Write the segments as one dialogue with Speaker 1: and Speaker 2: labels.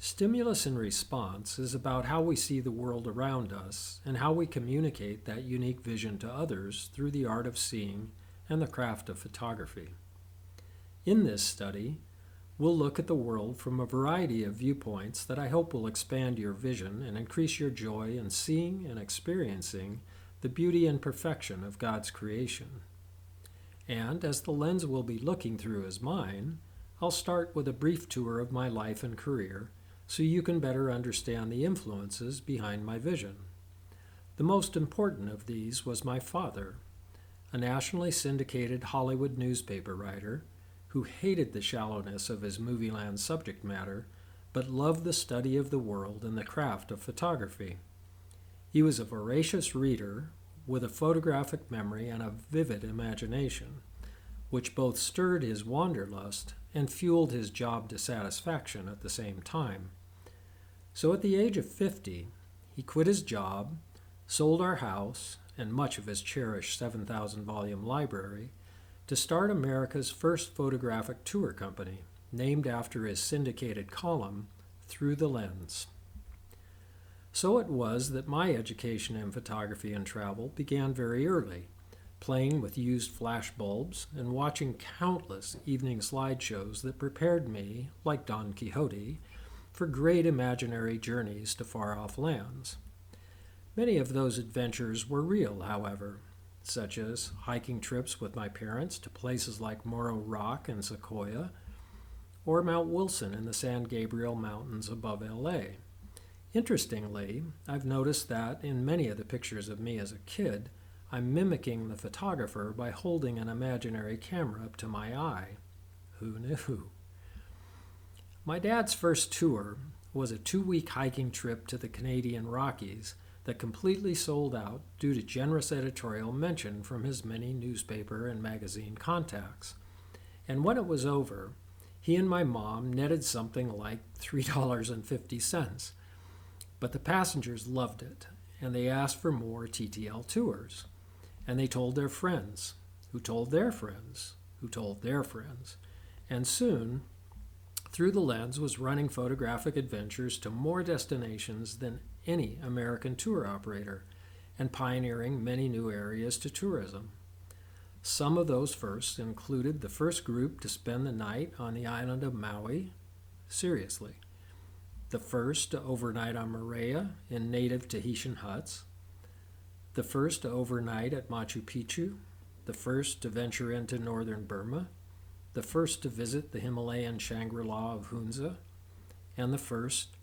Speaker 1: Stimulus and response is about how we see the world around us and how we communicate that unique vision to others through the art of seeing and the craft of photography. In this study, we'll look at the world from a variety of viewpoints that I hope will expand your vision and increase your joy in seeing and experiencing the beauty and perfection of God's creation. And as the lens we'll be looking through is mine, I'll start with a brief tour of my life and career so you can better understand the influences behind my vision. The most important of these was my father, a nationally syndicated Hollywood newspaper writer who hated the shallowness of his movie-land subject matter, but loved the study of the world and the craft of photography. He was a voracious reader with a photographic memory and a vivid imagination, which both stirred his wanderlust and fueled his job dissatisfaction at the same time. So at the age of 50, he quit his job, sold our house and much of his cherished 7,000-volume library to start America's first photographic tour company, named after his syndicated column, Through the Lens. So it was that my education in photography and travel began very early, playing with used flash bulbs and watching countless evening slideshows that prepared me, like Don Quixote, for great imaginary journeys to far-off lands. Many of those adventures were real, however, such as hiking trips with my parents to places like Morro Rock and Sequoia, or Mount Wilson in the San Gabriel Mountains above LA. Interestingly, I've noticed that in many of the pictures of me as a kid, I'm mimicking the photographer by holding an imaginary camera up to my eye. Who knew? My dad's first tour was a 2-week hiking trip to the Canadian Rockies that completely sold out due to generous editorial mention from his many newspaper and magazine contacts. And when it was over, he and my mom netted something like $3.50. But the passengers loved it, and they asked for more TTL tours. And they told their friends, who told their friends, who told their friends. And soon, Through the Lens was running photographic adventures to more destinations than any American tour operator, and pioneering many new areas to tourism. Some of those firsts included the first group to spend the night on the island of Maui, seriously, the first to overnight on Moorea in native Tahitian huts, the first to overnight at Machu Picchu, the first to venture into northern Burma, the first to visit the Himalayan Shangri-La of Hunza, and the first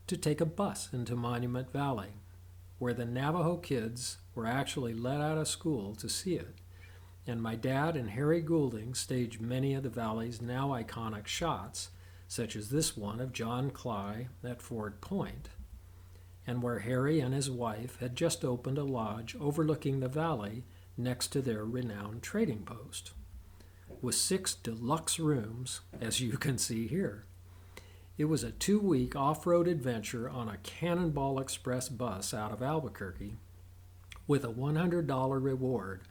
Speaker 1: to take a bus into Monument Valley, where the Navajo kids were actually let out of school to see it, and my dad and Harry Goulding staged many of the valley's now iconic shots, such as this one of John Cly at Ford Point, and where Harry and his wife had just opened a lodge overlooking the valley next to their renowned trading post, with 6 deluxe rooms, as you can see here. It was a 2-week off-road adventure on a Cannonball Express bus out of Albuquerque, with a $100 reward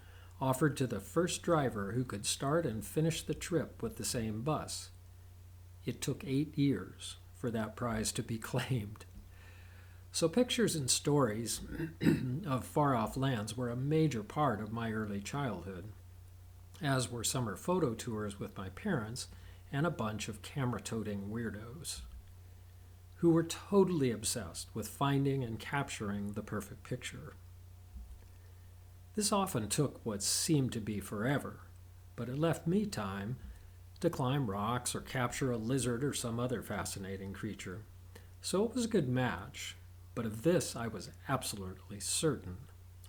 Speaker 1: offered to the first driver who could start and finish the trip with the same bus. It took 8 years for that prize to be claimed. So pictures and stories of far-off lands were a major part of my early childhood, as were summer photo tours with my parents and a bunch of camera-toting weirdos who were totally obsessed with finding and capturing the perfect picture. This often took what seemed to be forever, but it left me time to climb rocks or capture a lizard or some other fascinating creature. So it was a good match, but of this I was absolutely certain: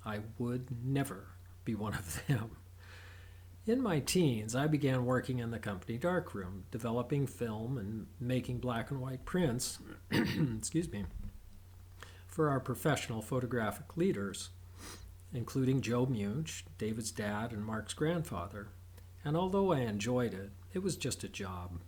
Speaker 1: I would never be one of them. In my teens, I began working in the company darkroom, developing film and making black and white prints for our professional photographic leaders, including Joe Munch, David's dad, and Mark's grandfather. And although I enjoyed it, it was just a job.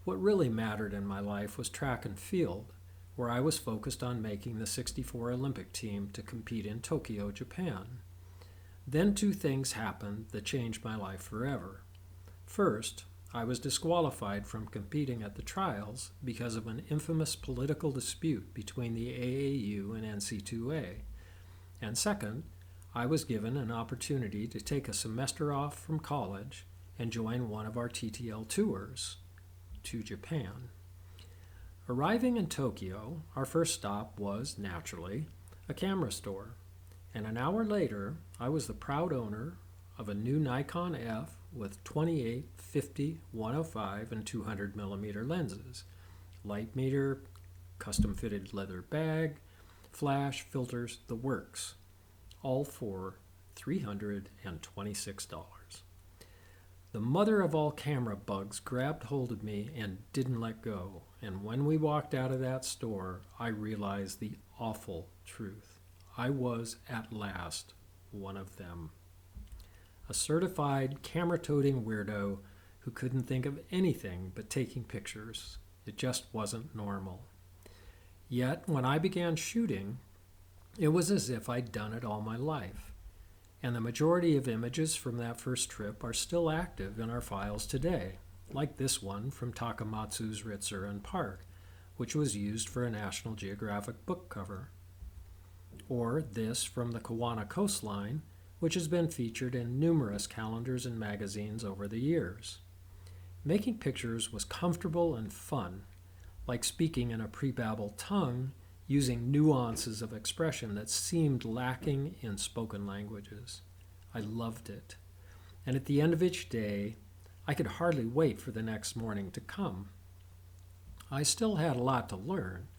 Speaker 1: What really mattered in my life was track and field, where I was focused on making the '64 Olympic team to compete in Tokyo, Japan. Then 2 things happened that changed my life forever. First, I was disqualified from competing at the trials because of an infamous political dispute between the AAU and NC2A. And second, I was given an opportunity to take a semester off from college and join one of our TTL tours to Japan. Arriving in Tokyo, our first stop was, naturally, a camera store, and an hour later, I was the proud owner of a new Nikon F with 28, 50, 105, and 200 millimeter lenses, light meter, custom-fitted leather bag, flash, filters, the works, all for $326. The mother of all camera bugs grabbed hold of me and didn't let go, and when we walked out of that store, I realized the awful truth. I was, at last, one of them. A certified camera-toting weirdo who couldn't think of anything but taking pictures. It just wasn't normal. Yet, when I began shooting, it was as if I'd done it all my life. And the majority of images from that first trip are still active in our files today, like this one from Takamatsu's Ritzer Park, which was used for a National Geographic book cover. Or this from the Kawana coastline, which has been featured in numerous calendars and magazines over the years. Making pictures was comfortable and fun, like speaking in a pre-babbled tongue, using nuances of expression that seemed lacking in spoken languages. I loved it. And at the end of each day, I could hardly wait for the next morning to come. I still had a lot to learn,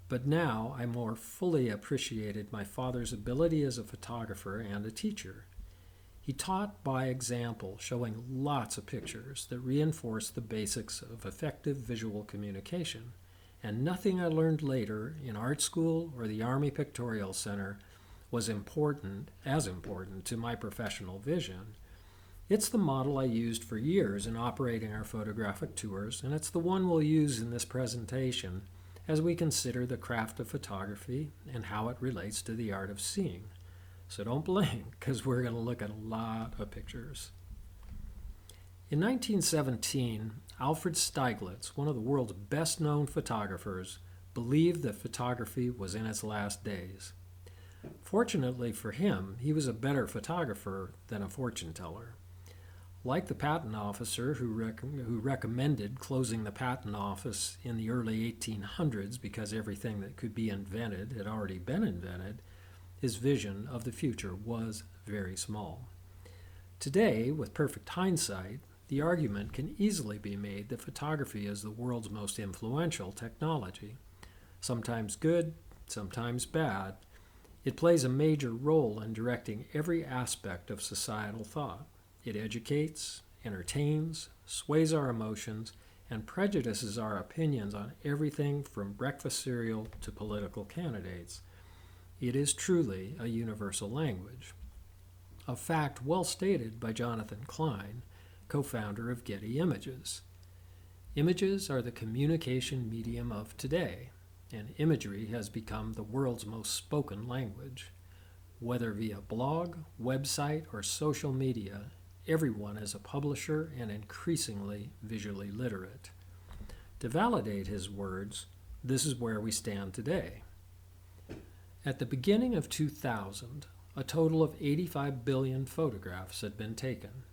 Speaker 1: but now I more fully appreciated my father's ability as a photographer and a teacher. He taught by example, showing lots of pictures that reinforced the basics of effective visual communication. And nothing I learned later in art school or the Army Pictorial Center was as important to my professional vision. It's the model I used for years in operating our photographic tours, and it's the one we'll use in this presentation as we consider the craft of photography and how it relates to the art of seeing. So don't blink, because we're going to look at a lot of pictures. In 1917, Alfred Stieglitz, one of the world's best-known photographers, believed that photography was in its last days. Fortunately for him, he was a better photographer than a fortune teller. Like the patent officer who recommended closing the patent office in the early 1800s because everything that could be invented had already been invented, his vision of the future was very small. Today, with perfect hindsight, the argument can easily be made that photography is the world's most influential technology. Sometimes good, sometimes bad, it plays a major role in directing every aspect of societal thought. It educates, entertains, sways our emotions, and prejudices our opinions on everything from breakfast cereal to political candidates. It is truly a universal language. A fact well stated by Jonathan Klein, co-founder of Getty Images. Images are the communication medium of today, and imagery has become the world's most spoken language. Whether via blog, website, or social media, everyone is a publisher and increasingly visually literate. To validate his words, this is where we stand today. At the beginning of 2000, a total of 85 billion photographs had been taken.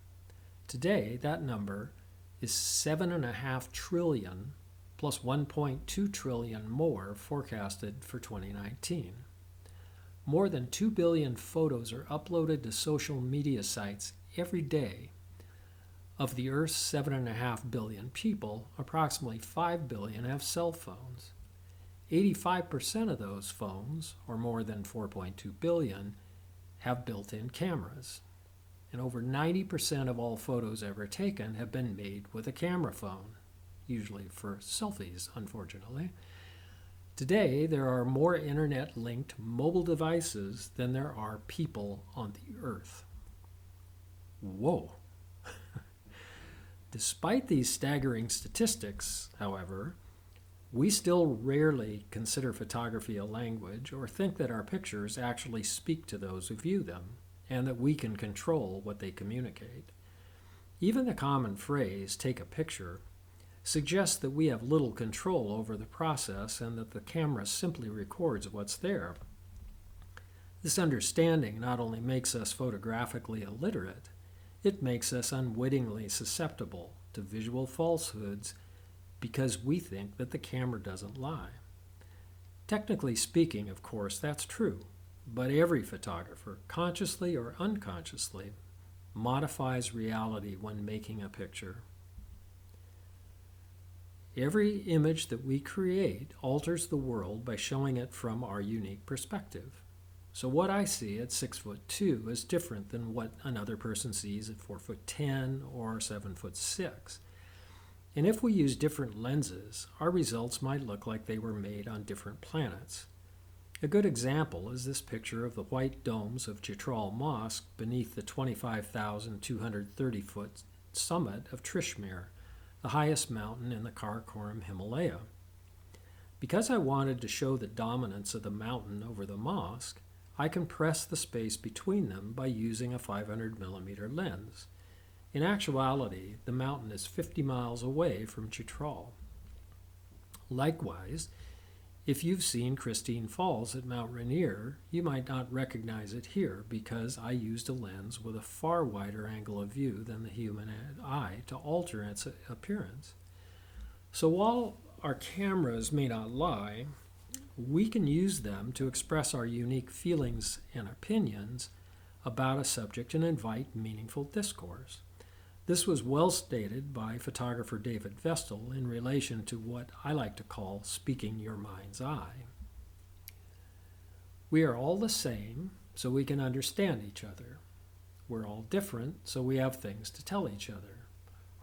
Speaker 1: Today, that number is 7.5 trillion plus 1.2 trillion more forecasted for 2019. More than 2 billion photos are uploaded to social media sites every day. Of the Earth's 7.5 billion people, approximately 5 billion have cell phones. 85% of those phones, or more than 4.2 billion, have built-in cameras. And over 90% of all photos ever taken have been made with a camera phone, usually for selfies, unfortunately. Today, there are more internet-linked mobile devices than there are people on the Earth. Whoa! Despite these staggering statistics, however, we still rarely consider photography a language or think that our pictures actually speak to those who view them, and that we can control what they communicate. Even the common phrase, take a picture, suggests that we have little control over the process and that the camera simply records what's there. This understanding not only makes us photographically illiterate, it makes us unwittingly susceptible to visual falsehoods because we think that the camera doesn't lie. Technically speaking, of course, that's true, but every photographer, consciously or unconsciously, modifies reality when making a picture. Every image that we create alters the world by showing it from our unique perspective. So what I see at 6'2" is different than what another person sees at 4'10" or 7'6". And if we use different lenses, our results might look like they were made on different planets. A good example is this picture of the white domes of Chitral Mosque beneath the 25,230-foot summit of Trishmir, the highest mountain in the Karakoram Himalaya. Because I wanted to show the dominance of the mountain over the mosque, I compressed the space between them by using a 500mm lens. In actuality, the mountain is 50 miles away from Chitral. Likewise, if you've seen Christine Falls at Mount Rainier, you might not recognize it here because I used a lens with a far wider angle of view than the human eye to alter its appearance. So while our cameras may not lie, we can use them to express our unique feelings and opinions about a subject and invite meaningful discourse. This was well stated by photographer David Vestal in relation to what I like to call speaking your mind's eye. We are all the same, so we can understand each other. We're all different, so we have things to tell each other.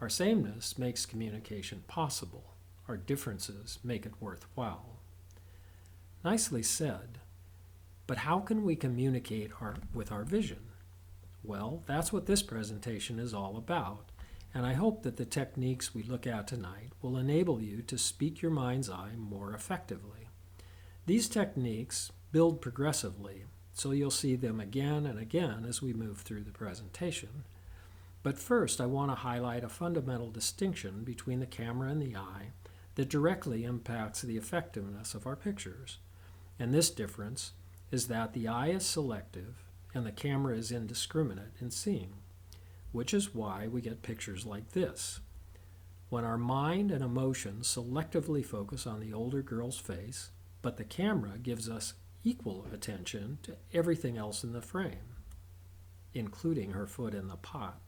Speaker 1: Our sameness makes communication possible. Our differences make it worthwhile. Nicely said, but how can we communicate with our vision? Well, that's what this presentation is all about, and I hope that the techniques we look at tonight will enable you to speak your mind's eye more effectively. These techniques build progressively, so you'll see them again and again as we move through the presentation. But first, I want to highlight a fundamental distinction between the camera and the eye that directly impacts the effectiveness of our pictures. And this difference is that the eye is selective and the camera is indiscriminate in seeing, which is why we get pictures like this. When our mind and emotions selectively focus on the older girl's face, but the camera gives us equal attention to everything else in the frame, including her foot in the pot.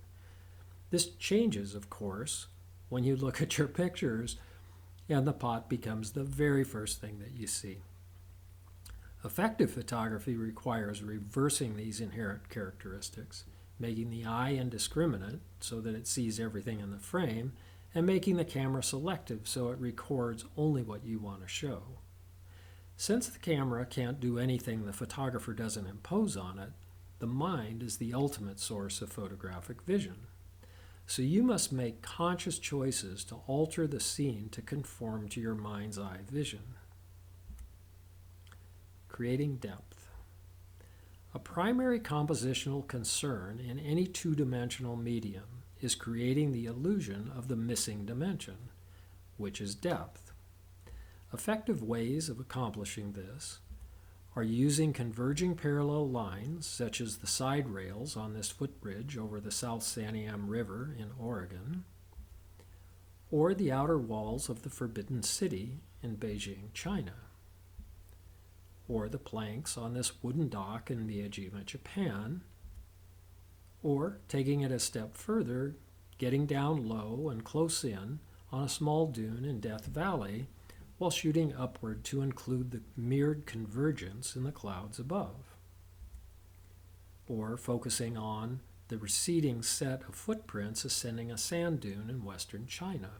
Speaker 1: This changes, of course, when you look at your pictures and the pot becomes the very first thing that you see. Effective photography requires reversing these inherent characteristics, making the eye indiscriminate so that it sees everything in the frame, and making the camera selective so it records only what you want to show. Since the camera can't do anything the photographer doesn't impose on it, the mind is the ultimate source of photographic vision. So you must make conscious choices to alter the scene to conform to your mind's eye vision. Creating depth. A primary compositional concern in any two-dimensional medium is creating the illusion of the missing dimension, which is depth. Effective ways of accomplishing this are using converging parallel lines, such as the side rails on this footbridge over the South Santiam River in Oregon, or the outer walls of the Forbidden City in Beijing, China, or the planks on this wooden dock in Miyajima, Japan, or taking it a step further, getting down low and close in on a small dune in Death Valley while shooting upward to include the mirrored convergence in the clouds above, or focusing on the receding set of footprints ascending a sand dune in western China.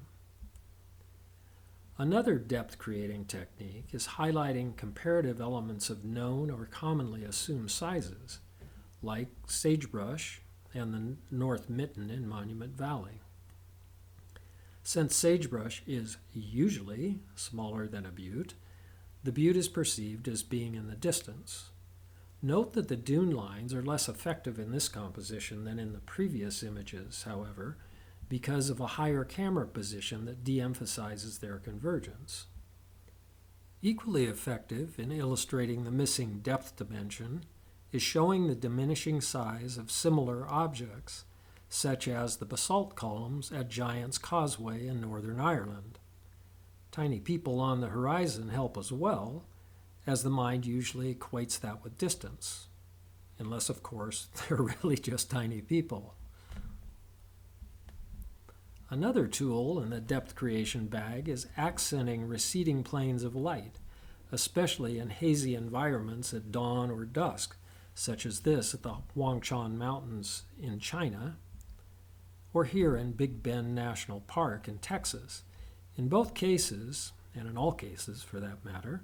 Speaker 1: Another depth-creating technique is highlighting comparative elements of known or commonly assumed sizes, like sagebrush and the North Mitten in Monument Valley. Since sagebrush is usually smaller than a butte, the butte is perceived as being in the distance. Note that the dune lines are less effective in this composition than in the previous images, however, because of a higher camera position that de-emphasizes their convergence. Equally effective in illustrating the missing depth dimension is showing the diminishing size of similar objects, such as the basalt columns at Giant's Causeway in Northern Ireland. Tiny people on the horizon help as well, as the mind usually equates that with distance, unless, of course, they're really just tiny people. Another tool in the depth creation bag is accenting receding planes of light, especially in hazy environments at dawn or dusk, such as this at the Huangshan Mountains in China, or here in Big Bend National Park in Texas. In both cases, and in all cases for that matter,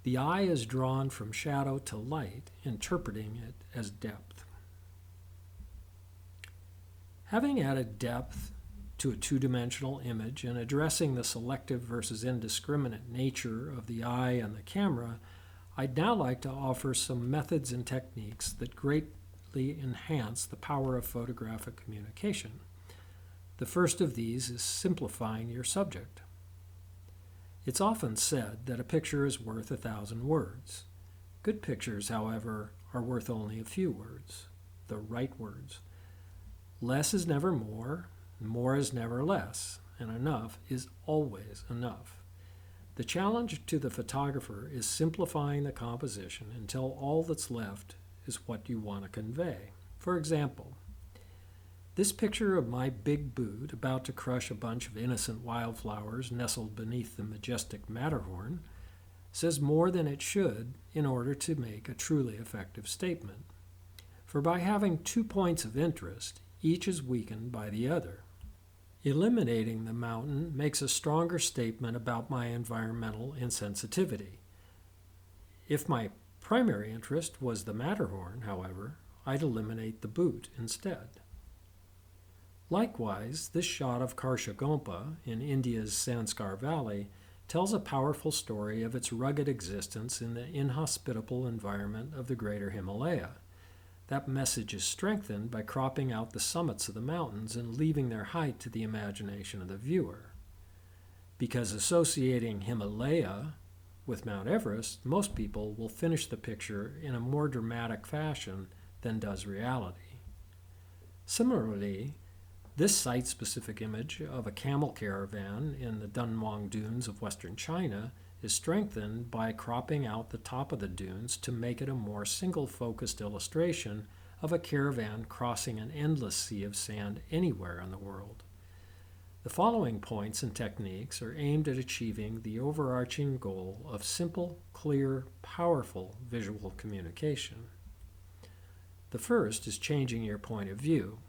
Speaker 1: the eye is drawn from shadow to light, interpreting it as depth. Having added depth to a two-dimensional image and addressing the selective versus indiscriminate nature of the eye and the camera, I'd now like to offer some methods and techniques that greatly enhance the power of photographic communication. The first of these is simplifying your subject. It's often said that a picture is worth 1,000 words. Good pictures, however, are worth only a few words, the right words. Less is never more is never less, and enough is always enough. The challenge to the photographer is simplifying the composition until all that's left is what you want to convey. For example, this picture of my big boot about to crush a bunch of innocent wildflowers nestled beneath the majestic Matterhorn says more than it should in order to make a truly effective statement. For by having 2 points of interest, each is weakened by the other. Eliminating the mountain makes a stronger statement about my environmental insensitivity. If my primary interest was the Matterhorn, however, I'd eliminate the boot instead. Likewise, this shot of Karshagompa in India's Sanskar Valley tells a powerful story of its rugged existence in the inhospitable environment of the greater Himalaya. That message is strengthened by cropping out the summits of the mountains and leaving their height to the imagination of the viewer. Because associating Himalaya with Mount Everest, most people will finish the picture in a more dramatic fashion than does reality. Similarly, this site-specific image of a camel caravan in the Dunhuang Dunes of western China is strengthened by cropping out the top of the dunes to make it a more single-focused illustration of a caravan crossing an endless sea of sand anywhere in the world. The following points and techniques are aimed at achieving the overarching goal of simple, clear, powerful visual communication. The first is changing your point of view.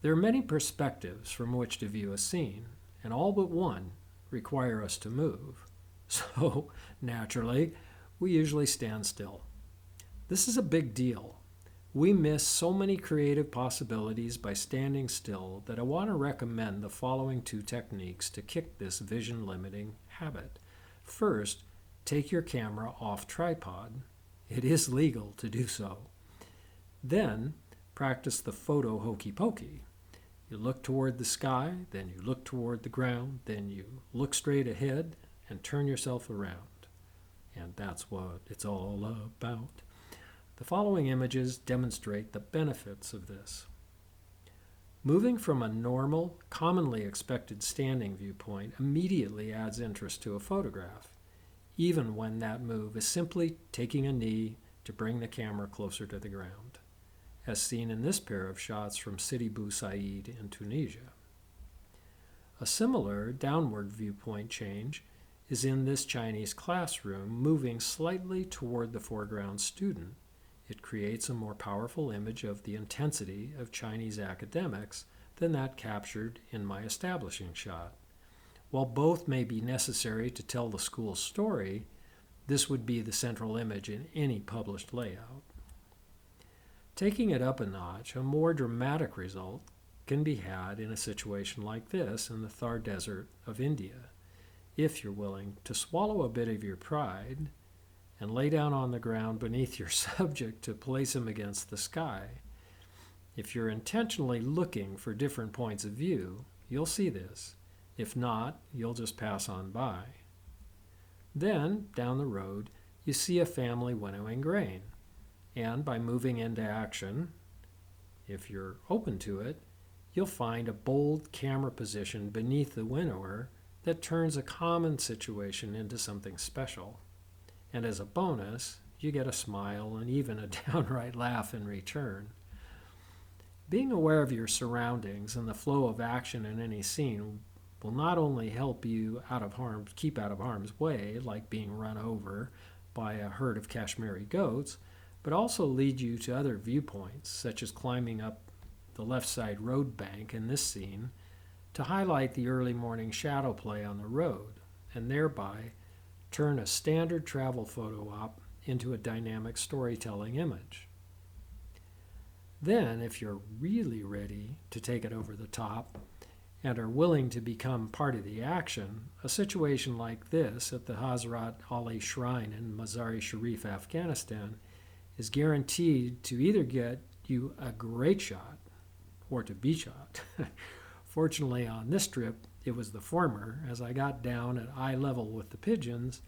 Speaker 1: There are many perspectives from which to view a scene, and all but one require us to move. So, naturally, we usually stand still. This is a big deal. We miss so many creative possibilities by standing still that I want to recommend the following 2 techniques to kick this vision-limiting habit. First, take your camera off tripod. It is legal to do so. Then, practice the photo hokey pokey. You look toward the sky, then you look toward the ground, then you look straight ahead and turn yourself around. And that's what it's all about. The following images demonstrate the benefits of this. Moving from a normal, commonly expected standing viewpoint immediately adds interest to a photograph, even when that move is simply taking a knee to bring the camera closer to the ground, as seen in this pair of shots from Sidi Bou Said in Tunisia. A similar downward viewpoint change is in this Chinese classroom, moving slightly toward the foreground student. It creates a more powerful image of the intensity of Chinese academics than that captured in my establishing shot. While both may be necessary to tell the school's story, this would be the central image in any published layout. Taking it up a notch, a more dramatic result can be had in a situation like this in the Thar Desert of India, if you're willing to swallow a bit of your pride and lay down on the ground beneath your subject to place him against the sky. If you're intentionally looking for different points of view, you'll see this. If not, you'll just pass on by. Then, down the road, you see a family winnowing grain. And by moving into action, if you're open to it, you'll find a bold camera position beneath the winnower that turns a common situation into something special. And as a bonus, you get a smile and even a downright laugh in return. Being aware of your surroundings and the flow of action in any scene will not only help you keep out of harm's way, like being run over by a herd of Kashmiri goats, but also lead you to other viewpoints, such as climbing up the left side road bank in this scene to highlight the early morning shadow play on the road, and thereby turn a standard travel photo op into a dynamic storytelling image. Then, if you're really ready to take it over the top and are willing to become part of the action, a situation like this at the Hazrat Ali Shrine in Mazar-e-Sharif, Afghanistan, is guaranteed to either get you a great shot or to be shot. Fortunately, on this trip, it was the former, as I got down at eye level with the pigeons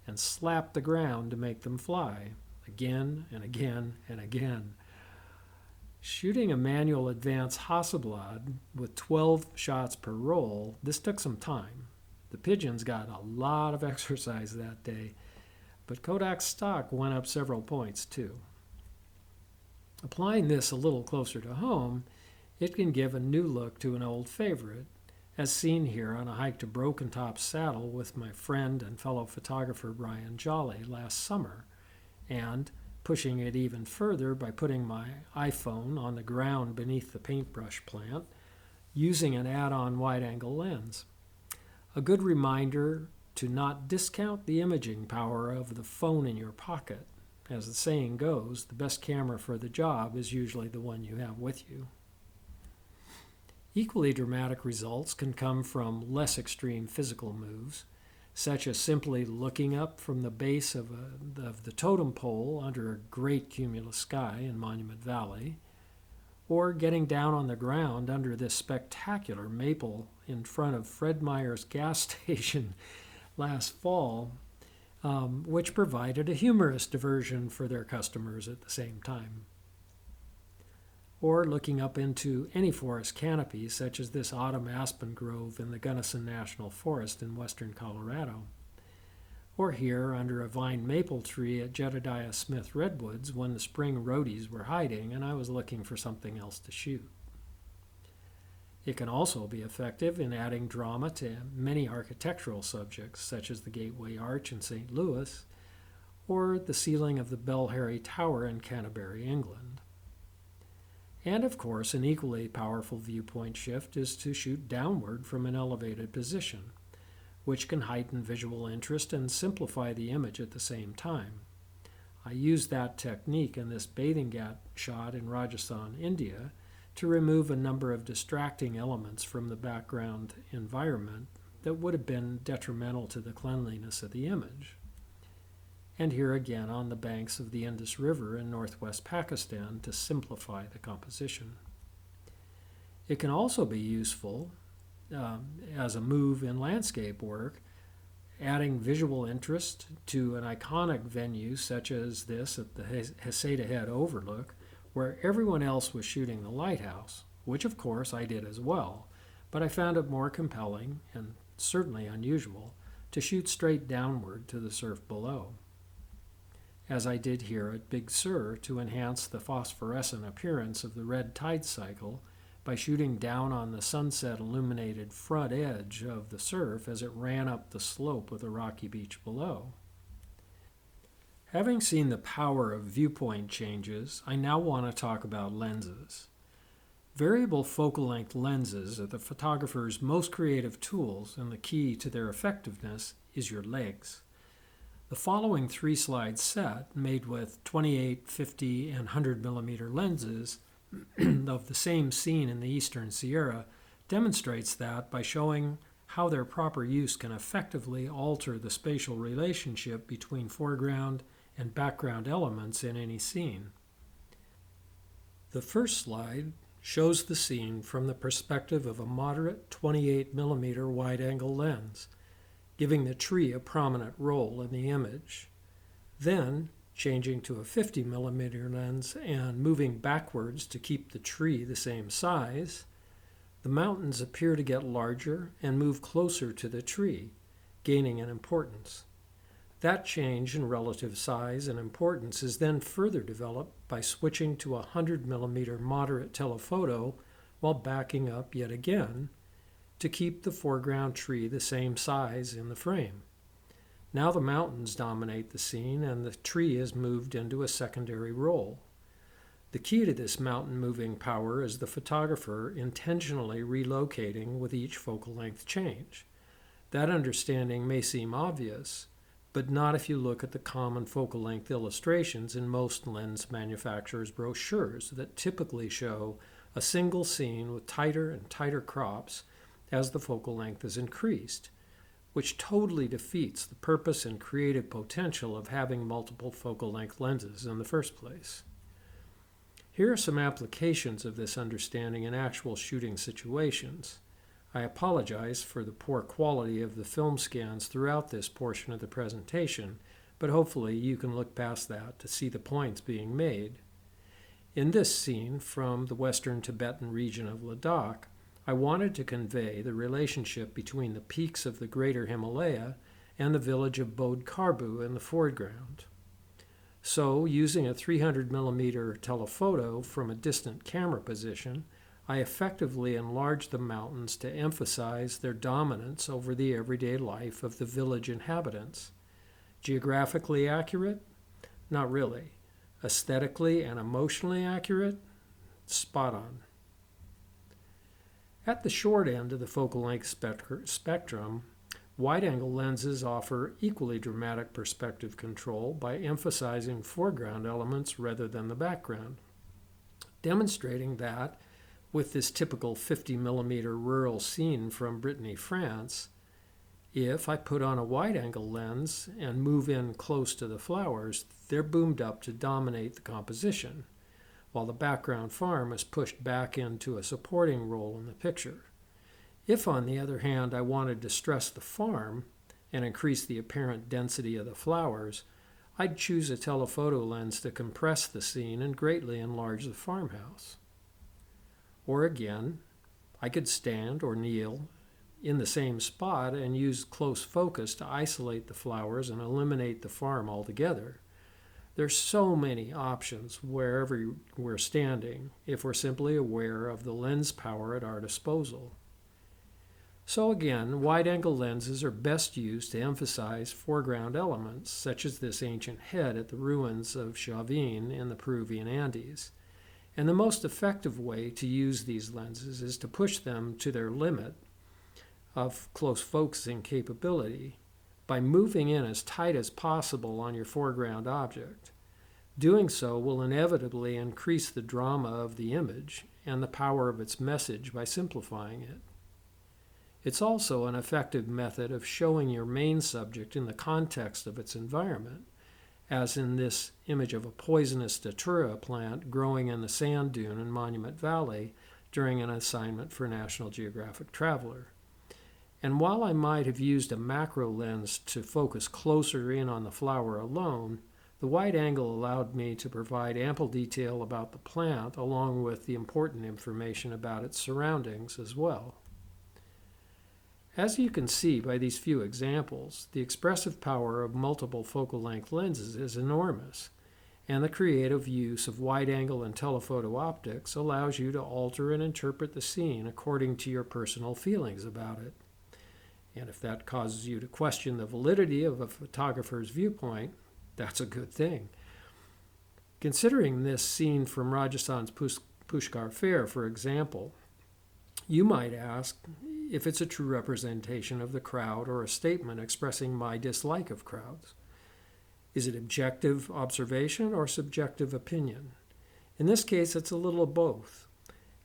Speaker 1: and slapped the ground to make them fly, again and again and again. Shooting a manual advance Hasselblad with 12 shots per roll, this took some time. The pigeons got a lot of exercise that day, but Kodak's stock went up several points too. Applying this a little closer to home, it can give a new look to an old favorite, as seen here on a hike to Broken Top Saddle with my friend and fellow photographer Brian Jolly last summer, and pushing it even further by putting my iPhone on the ground beneath the paintbrush plant, using an add-on wide-angle lens. A good reminder to not discount the imaging power of the phone in your pocket. As the saying goes, the best camera for the job is usually the one you have with you. Equally dramatic results can come from less extreme physical moves, such as simply looking up from the base of the totem pole under a great cumulus sky in Monument Valley, or getting down on the ground under this spectacular maple in front of Fred Meyer's gas station last fall, which provided a humorous diversion for their customers at the same time. Or looking up into any forest canopy, such as this autumn aspen grove in the Gunnison National Forest in western Colorado. Or here under a vine maple tree at Jedediah Smith Redwoods when the spring roadies were hiding and I was looking for something else to shoot. It can also be effective in adding drama to many architectural subjects, such as the Gateway Arch in St. Louis, or the ceiling of the Bell Harry Tower in Canterbury, England. And of course, an equally powerful viewpoint shift is to shoot downward from an elevated position, which can heighten visual interest and simplify the image at the same time. I used that technique in this bathing gat shot in Rajasthan, India, to remove a number of distracting elements from the background environment that would have been detrimental to the cleanliness of the image. And here again on the banks of the Indus River in northwest Pakistan to simplify the composition. It can also be useful as a move in landscape work, adding visual interest to an iconic venue such as this at the Heseda Head Overlook, where everyone else was shooting the lighthouse, which of course I did as well, but I found it more compelling, and certainly unusual, to shoot straight downward to the surf below, as I did here at Big Sur to enhance the phosphorescent appearance of the red tide cycle by shooting down on the sunset illuminated front edge of the surf as it ran up the slope of the rocky beach below. Having seen the power of viewpoint changes, I now want to talk about lenses. Variable focal length lenses are the photographer's most creative tools, and the key to their effectiveness is your legs. The following 3-slide set, made with 28, 50, and 100 millimeter lenses of the same scene in the Eastern Sierra, demonstrates that by showing how their proper use can effectively alter the spatial relationship between foreground and background elements in any scene. The first slide shows the scene from the perspective of a moderate 28mm wide-angle lens, giving the tree a prominent role in the image. Then, changing to a 50mm lens and moving backwards to keep the tree the same size, the mountains appear to get larger and move closer to the tree, gaining in importance. That change in relative size and importance is then further developed by switching to a 100mm moderate telephoto while backing up yet again to keep the foreground tree the same size in the frame. Now the mountains dominate the scene and the tree is moved into a secondary role. The key to this mountain moving power is the photographer intentionally relocating with each focal length change. That understanding may seem obvious, but not if you look at the common focal length illustrations in most lens manufacturers' brochures that typically show a single scene with tighter and tighter crops as the focal length is increased, which totally defeats the purpose and creative potential of having multiple focal length lenses in the first place. Here are some applications of this understanding in actual shooting situations. I apologize for the poor quality of the film scans throughout this portion of the presentation, but hopefully you can look past that to see the points being made. In this scene from the western Tibetan region of Ladakh, I wanted to convey the relationship between the peaks of the Greater Himalaya and the village of Bodh Karbu in the foreground. So, using a 300mm telephoto from a distant camera position, I effectively enlarged the mountains to emphasize their dominance over the everyday life of the village inhabitants. Geographically accurate? Not really. Aesthetically and emotionally accurate? Spot on. At the short end of the focal length spectrum, wide-angle lenses offer equally dramatic perspective control by emphasizing foreground elements rather than the background, demonstrating that with this typical 50mm rural scene from Brittany, France, if I put on a wide-angle lens and move in close to the flowers, they're boomed up to dominate the composition, while the background farm is pushed back into a supporting role in the picture. If, on the other hand, I wanted to stress the farm and increase the apparent density of the flowers, I'd choose a telephoto lens to compress the scene and greatly enlarge the farmhouse. Or again, I could stand or kneel in the same spot and use close focus to isolate the flowers and eliminate the farm altogether. There's so many options wherever we're standing if we're simply aware of the lens power at our disposal. So again, wide-angle lenses are best used to emphasize foreground elements, such as this ancient head at the ruins of Chavin in the Peruvian Andes. And the most effective way to use these lenses is to push them to their limit of close focusing capability by moving in as tight as possible on your foreground object. Doing so will inevitably increase the drama of the image and the power of its message by simplifying it. It's also an effective method of showing your main subject in the context of its environment, as in this image of a poisonous datura plant growing in the sand dune in Monument Valley during an assignment for National Geographic Traveler. And while I might have used a macro lens to focus closer in on the flower alone, the wide angle allowed me to provide ample detail about the plant along with the important information about its surroundings as well. As you can see by these few examples, the expressive power of multiple focal length lenses is enormous, and the creative use of wide-angle and telephoto optics allows you to alter and interpret the scene according to your personal feelings about it. And if that causes you to question the validity of a photographer's viewpoint, that's a good thing. Considering this scene from Rajasthan's Pushkar Fair, for example, you might ask if it's a true representation of the crowd or a statement expressing my dislike of crowds. Is it objective observation or subjective opinion? In this case, it's a little of both,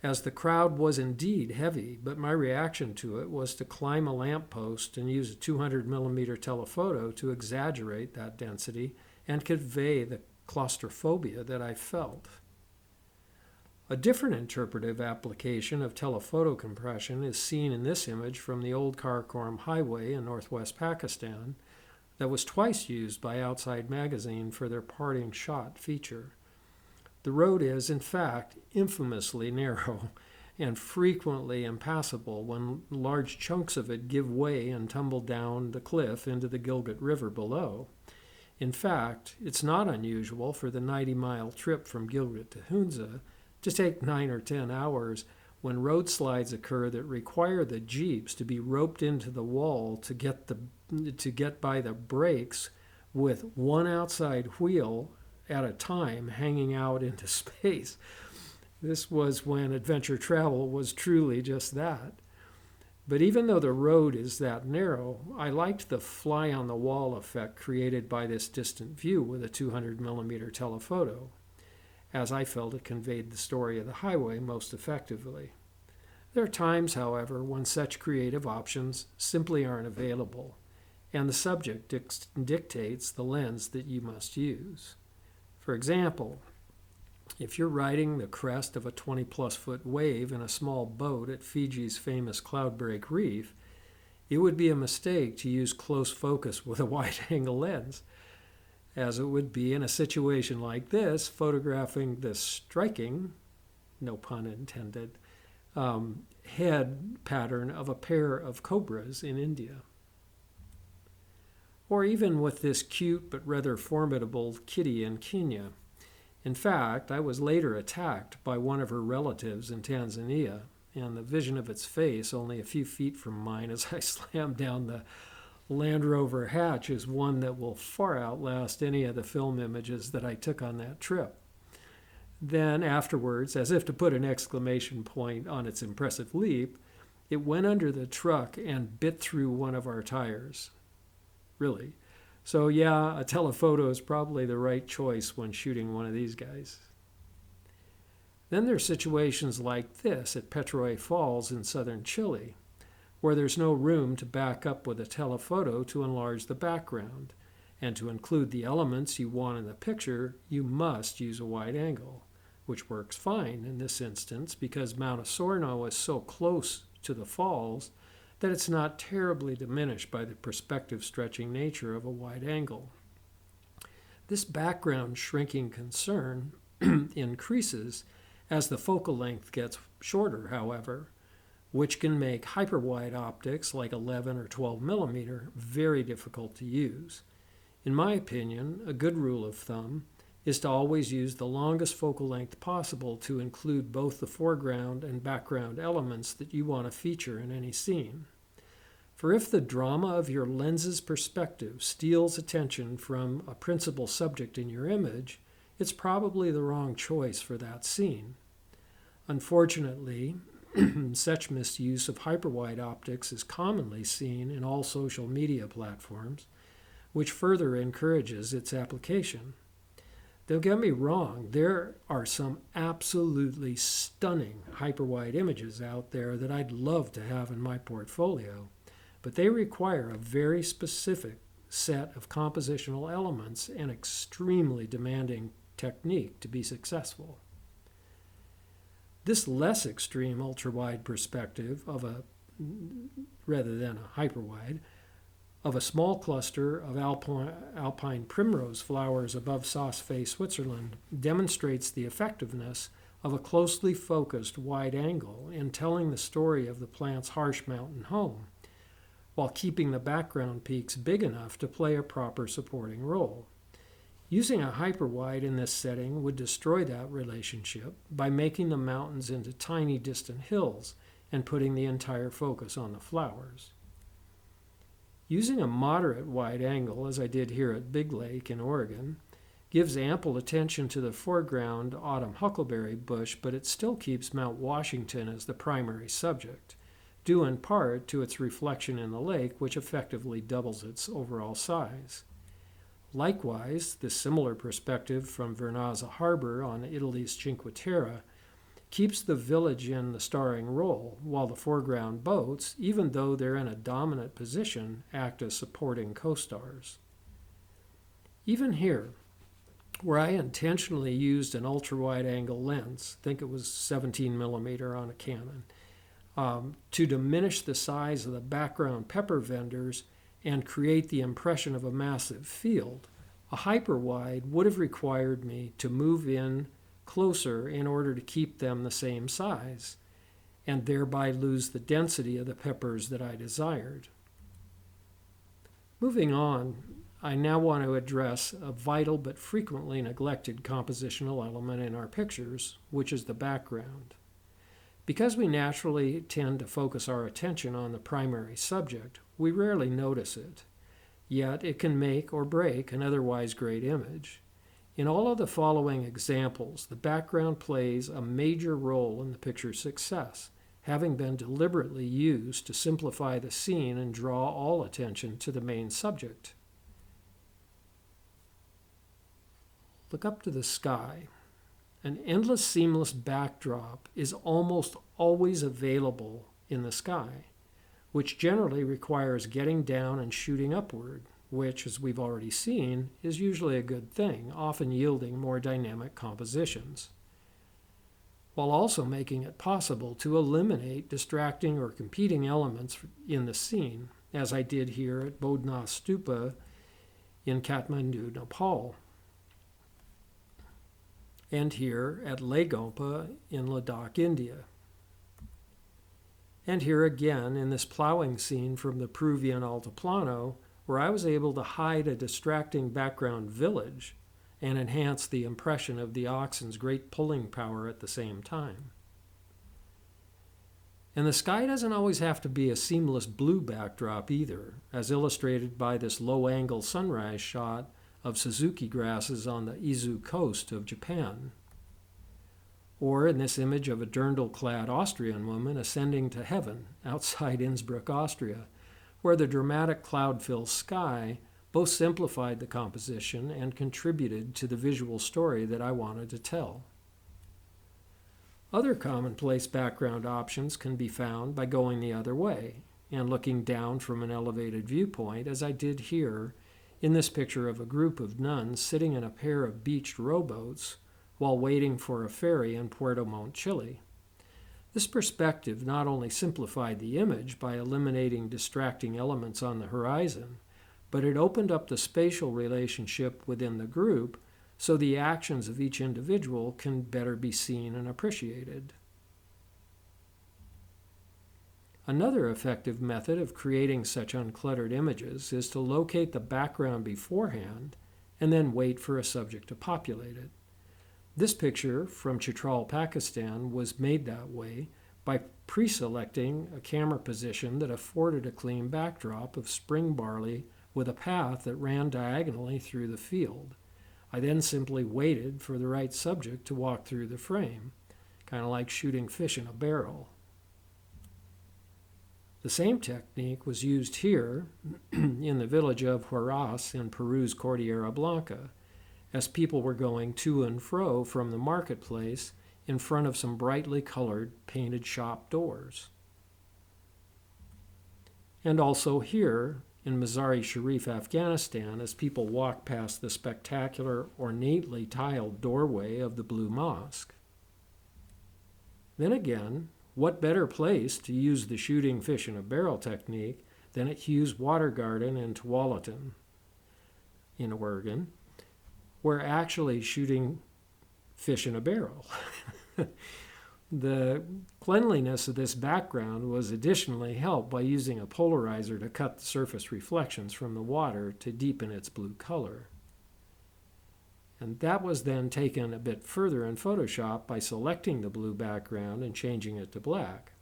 Speaker 1: as the crowd was indeed heavy, but my reaction to it was to climb a lamppost and use a 200mm telephoto to exaggerate that density and convey the claustrophobia that I felt. A different interpretive application of telephoto compression is seen in this image from the old Karakoram Highway in northwest Pakistan that was twice used by Outside Magazine for their parting shot feature. The road is, in fact, infamously narrow and frequently impassable when large chunks of it give way and tumble down the cliff into the Gilgit River below. In fact, it's not unusual for the 90-mile trip from Gilgit to Hunza to take 9 or 10 hours when road slides occur that require the jeeps to be roped into the wall to get by the brakes with one outside wheel at a time hanging out into space. This was when adventure travel was truly just that. But even though the road is that narrow, I liked the fly-on-the-wall effect created by this distant view with a 200mm telephoto, as I felt it conveyed the story of the highway most effectively. There are times, however, when such creative options simply aren't available, and the subject dictates the lens that you must use. For example, if you're riding the crest of a 20-plus foot wave in a small boat at Fiji's famous Cloudbreak Reef, it would be a mistake to use close focus with a wide-angle lens, as it would be in a situation like this, photographing the striking, no pun intended, head pattern of a pair of cobras in India. Or even with this cute but rather formidable kitty in Kenya. In fact, I was later attacked by one of her relatives in Tanzania, and the vision of its face only a few feet from mine as I slammed down the Land Rover hatch is one that will far outlast any of the film images that I took on that trip. Then afterwards, as if to put an exclamation point on its impressive leap, it went under the truck and bit through one of our tires. Really. So yeah, a telephoto is probably the right choice when shooting one of these guys. Then there's situations like this at Petroy Falls in southern Chile, where there's no room to back up with a telephoto to enlarge the background, and to include the elements you want in the picture, you must use a wide angle, which works fine in this instance because Mount Osorno is so close to the falls that it's not terribly diminished by the perspective stretching nature of a wide angle. This background shrinking concern increases as the focal length gets shorter, however, which can make hyperwide optics like 11 or 12 millimeter very difficult to use. In my opinion, a good rule of thumb is to always use the longest focal length possible to include both the foreground and background elements that you want to feature in any scene. For if the drama of your lens's perspective steals attention from a principal subject in your image, it's probably the wrong choice for that scene. Unfortunately, such misuse of hyperwide optics is commonly seen in all social media platforms, which further encourages its application. Don't get me wrong, there are some absolutely stunning hyperwide images out there that I'd love to have in my portfolio, but they require a very specific set of compositional elements and extremely demanding technique to be successful. This less extreme ultra-wide perspective rather than a hyperwide, of a small cluster of alpine primrose flowers above Saas-Fee, Switzerland, demonstrates the effectiveness of a closely focused wide angle in telling the story of the plant's harsh mountain home, while keeping the background peaks big enough to play a proper supporting role. Using a hyperwide in this setting would destroy that relationship by making the mountains into tiny distant hills and putting the entire focus on the flowers. Using a moderate wide angle, as I did here at Big Lake in Oregon, gives ample attention to the foreground autumn huckleberry bush, but it still keeps Mount Washington as the primary subject, due in part to its reflection in the lake, which effectively doubles its overall size. Likewise, the similar perspective from Vernazza Harbor on Italy's Cinque Terre keeps the village in the starring role, while the foreground boats, even though they're in a dominant position, act as supporting co-stars. Even here, where I intentionally used an ultra-wide angle lens, I think it was 17 millimeter on a Canon, to diminish the size of the background pepper vendors and create the impression of a massive field. A hyperwide would have required me to move in closer in order to keep them the same size, and thereby lose the density of the peppers that I desired. Moving on, I now want to address a vital but frequently neglected compositional element in our pictures, which is the background. Because we naturally tend to focus our attention on the primary subject, we rarely notice it. Yet it can make or break an otherwise great image. In all of the following examples, the background plays a major role in the picture's success, having been deliberately used to simplify the scene and draw all attention to the main subject. Look up to the sky. An endless seamless backdrop is almost always available in the sky, which generally requires getting down and shooting upward, which, as we've already seen, is usually a good thing, often yielding more dynamic compositions, while also making it possible to eliminate distracting or competing elements in the scene, as I did here at Bodhnath Stupa in Kathmandu, Nepal, and here at Legompa in Ladakh, India. And here again in this plowing scene from the Peruvian Altiplano, where I was able to hide a distracting background village and enhance the impression of the oxen's great pulling power at the same time. And the sky doesn't always have to be a seamless blue backdrop either, as illustrated by this low-angle sunrise shot of Suzuki grasses on the Izu coast of Japan. Or in this image of a dirndl-clad Austrian woman ascending to heaven outside Innsbruck, Austria, where the dramatic cloud-filled sky both simplified the composition and contributed to the visual story that I wanted to tell. Other commonplace background options can be found by going the other way and looking down from an elevated viewpoint, as I did here in this picture of a group of nuns sitting in a pair of beached rowboats while waiting for a ferry in Puerto Montt, Chile. This perspective not only simplified the image by eliminating distracting elements on the horizon, but it opened up the spatial relationship within the group so the actions of each individual can better be seen and appreciated. Another effective method of creating such uncluttered images is to locate the background beforehand and then wait for a subject to populate it. This picture from Chitral, Pakistan was made that way by pre-selecting a camera position that afforded a clean backdrop of spring barley with a path that ran diagonally through the field. I then simply waited for the right subject to walk through the frame, kind of like shooting fish in a barrel. The same technique was used here in the village of Huaraz in Peru's Cordillera Blanca, as people were going to and fro from the marketplace in front of some brightly colored painted shop doors. And also here in Mazar-i-Sharif, Afghanistan, as people walk past the spectacular, ornately tiled doorway of the Blue Mosque. Then again, what better place to use the shooting fish in a barrel technique than at Hughes Water Garden in Tualatin in Oregon, where actually shooting fish in a barrel. The cleanliness of this background was additionally helped by using a polarizer to cut the surface reflections from the water to deepen its blue color. And that was then taken a bit further in Photoshop by selecting the blue background and changing it to black.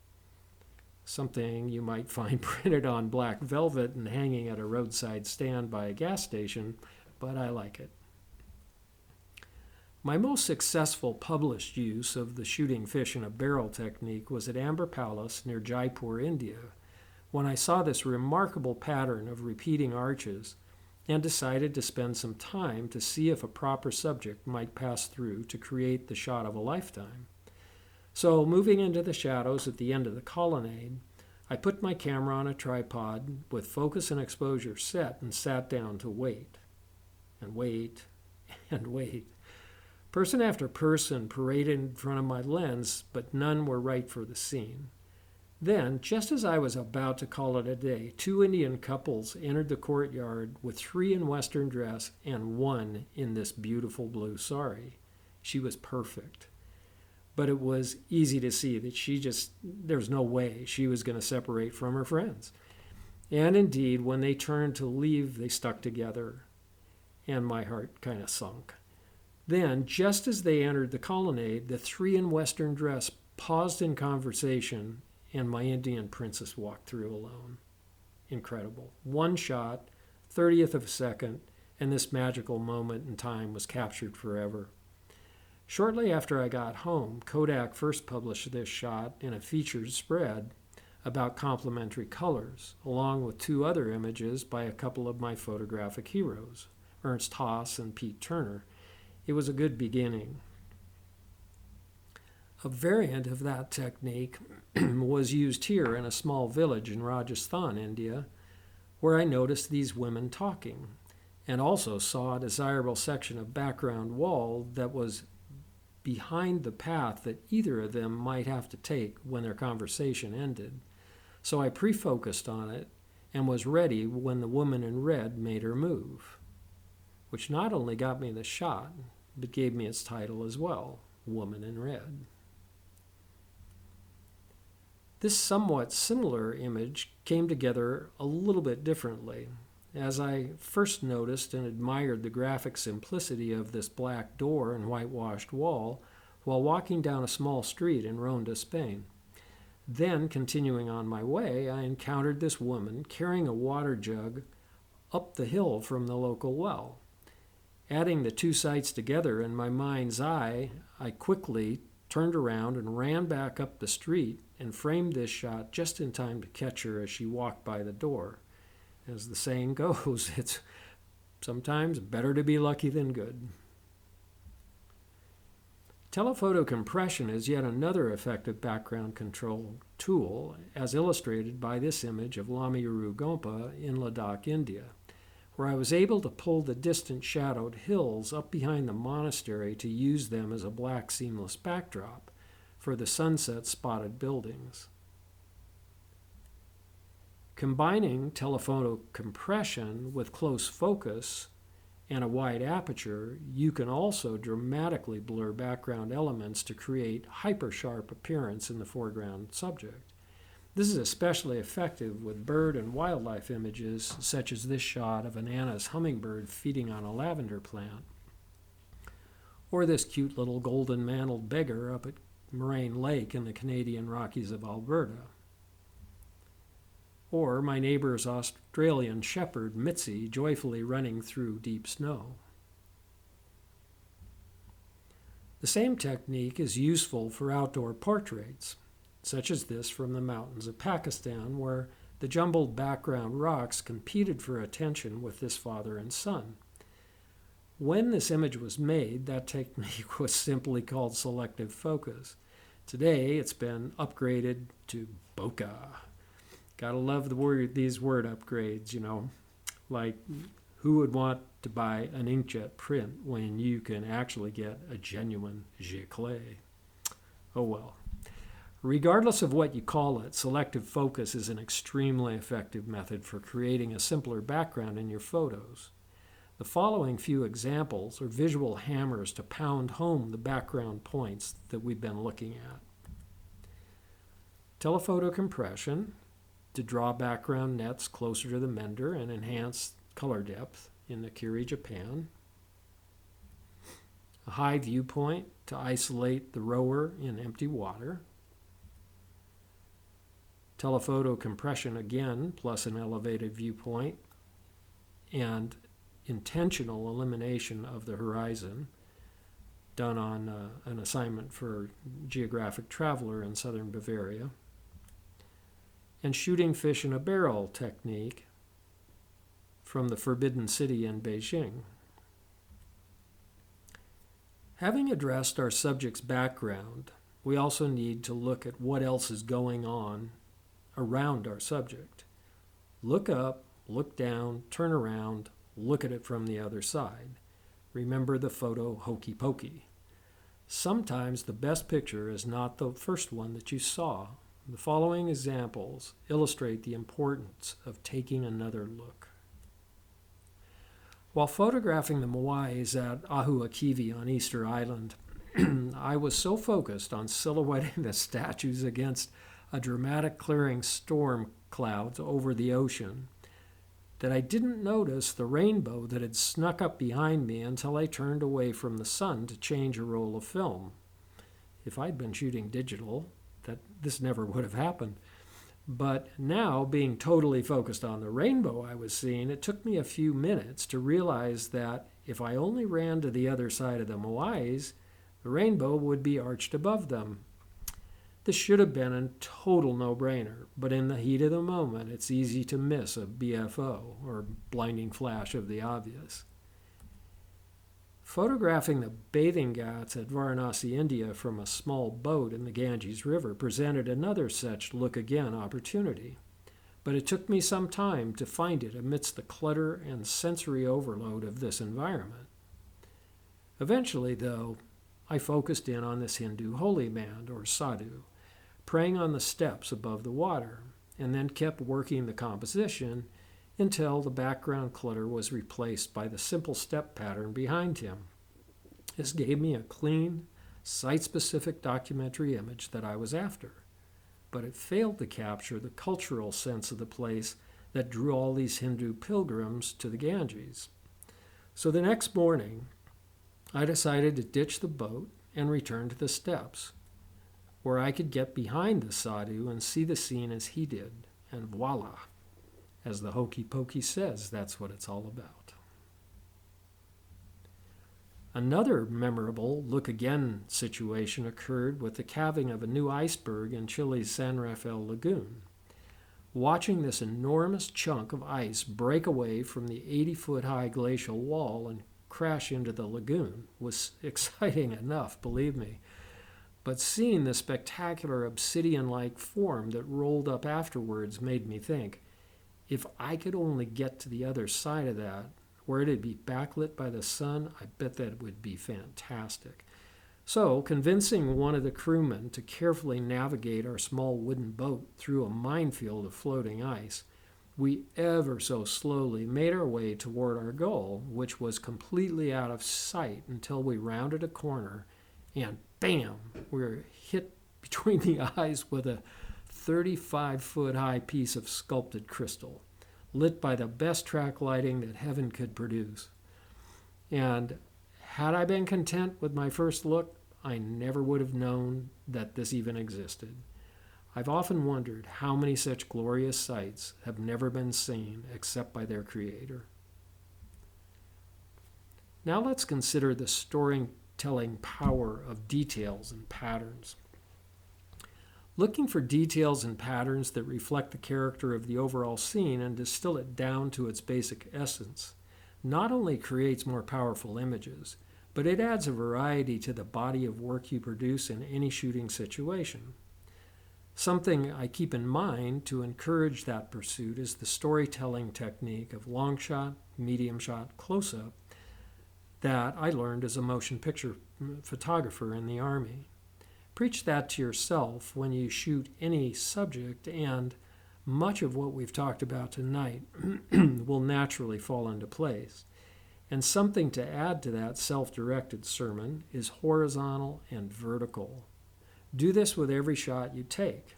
Speaker 1: Something you might find printed on black velvet and hanging at a roadside stand by a gas station, but I like it. My most successful published use of the shooting fish in a barrel technique was at Amber Palace near Jaipur, India, when I saw this remarkable pattern of repeating arches and decided to spend some time to see if a proper subject might pass through to create the shot of a lifetime. So, moving into the shadows at the end of the colonnade, I put my camera on a tripod with focus and exposure set and sat down to wait, and wait, And wait, person after person paraded in front of my lens, but none were right for the scene. Then, just as I was about to call it a day, 2 Indian couples entered the courtyard with 3 in Western dress and 1 in this beautiful blue sari. She was perfect. But it was easy to see that there's no way she was going to separate from her friends. And indeed, when they turned to leave, they stuck together, and my heart kind of sunk. Then, just as they entered the colonnade, the 3 in Western dress paused in conversation, and my Indian princess walked through alone. Incredible. 1 shot, 30th of a second, and this magical moment in time was captured forever. Shortly after I got home, Kodak first published this shot in a featured spread about complementary colors, along with 2 other images by a couple of my photographic heroes, Ernst Haas and Pete Turner. It was a good beginning. A variant of that technique was used here in a small village in Rajasthan, India, where I noticed these women talking, and also saw a desirable section of background wall that was behind the path that either of them might have to take when their conversation ended. So I pre-focused on it and was ready when the woman in red made her move, which not only got me the shot, but gave me its title as well, Woman in Red. This somewhat similar image came together a little bit differently, as I first noticed and admired the graphic simplicity of this black door and whitewashed wall while walking down a small street in Ronda, Spain. Then, continuing on my way, I encountered this woman carrying a water jug up the hill from the local well. Adding the 2 sights together in my mind's eye, I quickly turned around and ran back up the street and framed this shot just in time to catch her as she walked by the door. As the saying goes, it's sometimes better to be lucky than good. Telephoto compression is yet another effective background control tool, as illustrated by this image of Lamiuru Gompa in Ladakh, India, where I was able to pull the distant shadowed hills up behind the monastery to use them as a black seamless backdrop for the sunset-spotted buildings. Combining telephoto compression with close focus and a wide aperture, you can also dramatically blur background elements to create hyper-sharp appearance in the foreground subject. This is especially effective with bird and wildlife images, such as this shot of an Anna's hummingbird feeding on a lavender plant, or this cute little golden-mantled beggar up at Moraine Lake in the Canadian Rockies of Alberta, or my neighbor's Australian shepherd, Mitzi, joyfully running through deep snow. The same technique is useful for outdoor portraits, such as this from the mountains of Pakistan, where the jumbled background rocks competed for attention with this father and son. When this image was made, that technique was simply called selective focus. Today, it's been upgraded to bokeh. Gotta love these word upgrades, like who would want to buy an inkjet print when you can actually get a genuine giclée? Oh well. Regardless of what you call it, selective focus is an extremely effective method for creating a simpler background in your photos. The following few examples are visual hammers to pound home the background points that we've been looking at. Telephoto compression, to draw background nets closer to the mender and enhance color depth in the Curie, Japan. A high viewpoint to isolate the rower in empty water. Telephoto compression again, plus an elevated viewpoint, and intentional elimination of the horizon, done on an assignment for Geographic Traveler in southern Bavaria. And shooting fish in a barrel technique from the Forbidden City in Beijing. Having addressed our subject's background, we also need to look at what else is going on around our subject. Look up, look down, turn around, look at it from the other side. Remember the photo hokey pokey. Sometimes the best picture is not the first one that you saw. The following examples illustrate the importance of taking another look. While photographing the moais at Ahuakivi on Easter Island, I was so focused on silhouetting the statues against a dramatic clearing storm clouds over the ocean that I didn't notice the rainbow that had snuck up behind me until I turned away from the sun to change a roll of film. If I'd been shooting digital, this never would have happened. But now, being totally focused on the rainbow I was seeing, it took me a few minutes to realize that if I only ran to the other side of the moais, the rainbow would be arched above them. This should have been a total no-brainer, but in the heat of the moment, it's easy to miss a BFO, or blinding flash of the obvious. Photographing the bathing ghats at Varanasi, India from a small boat in the Ganges River presented another such look-again opportunity, but it took me some time to find it amidst the clutter and sensory overload of this environment. Eventually, though, I focused in on this Hindu holy man, or sadhu, praying on the steps above the water, and then kept working the composition until the background clutter was replaced by the simple step pattern behind him. This gave me a clean, site-specific documentary image that I was after, but it failed to capture the cultural sense of the place that drew all these Hindu pilgrims to the Ganges. So the next morning, I decided to ditch the boat and return to the steps, where I could get behind the sadhu and see the scene as he did, and voila! As the hokey pokey says, that's what it's all about. Another memorable look-again situation occurred with the calving of a new iceberg in Chile's San Rafael Lagoon. Watching this enormous chunk of ice break away from the 80-foot-high glacial wall and crash into the lagoon was exciting enough, believe me. But seeing the spectacular obsidian-like form that rolled up afterwards made me think, if I could only get to the other side of that, where it'd be backlit by the sun, I bet that would be fantastic. So, convincing one of the crewmen to carefully navigate our small wooden boat through a minefield of floating ice, we ever so slowly made our way toward our goal, which was completely out of sight until we rounded a corner, and bam, we were hit between the eyes with a 35-foot-high piece of sculpted crystal, lit by the best track lighting that heaven could produce. And had I been content with my first look, I never would have known that this even existed. I've often wondered how many such glorious sights have never been seen except by their creator. Now let's consider the storytelling power of details and patterns. Looking for details and patterns that reflect the character of the overall scene and distill it down to its basic essence not only creates more powerful images, but it adds a variety to the body of work you produce in any shooting situation. Something I keep in mind to encourage that pursuit is the storytelling technique of long shot, medium shot, close-up that I learned as a motion picture photographer in the Army. Preach that to yourself when you shoot any subject, and much of what we've talked about tonight will naturally fall into place. And something to add to that self-directed sermon is horizontal and vertical. Do this with every shot you take.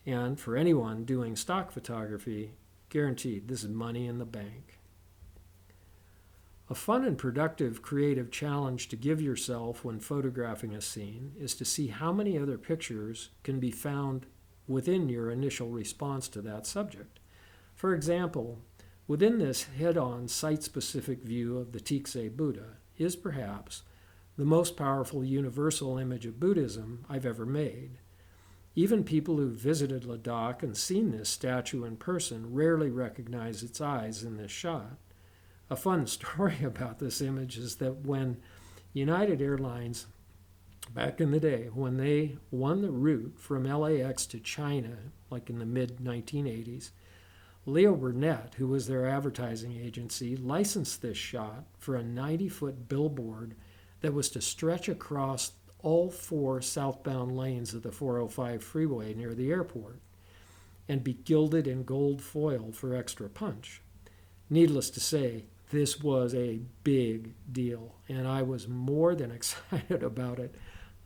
Speaker 1: And for anyone doing stock photography, guaranteed this is money in the bank. A fun and productive creative challenge to give yourself when photographing a scene is to see how many other pictures can be found within your initial response to that subject. For example, within this head-on, site-specific view of the Tikse Buddha is perhaps the most powerful universal image of Buddhism I've ever made. Even people who've visited Ladakh and seen this statue in person rarely recognize its eyes in this shot. A fun story about this image is that when United Airlines, back in the day, when they won the route from LAX to China, like in the mid-1980s, Leo Burnett, who was their advertising agency, licensed this shot for a 90-foot billboard that was to stretch across all 4 southbound lanes of the 405 freeway near the airport and be gilded in gold foil for extra punch. Needless to say, this was a big deal, and I was more than excited about it.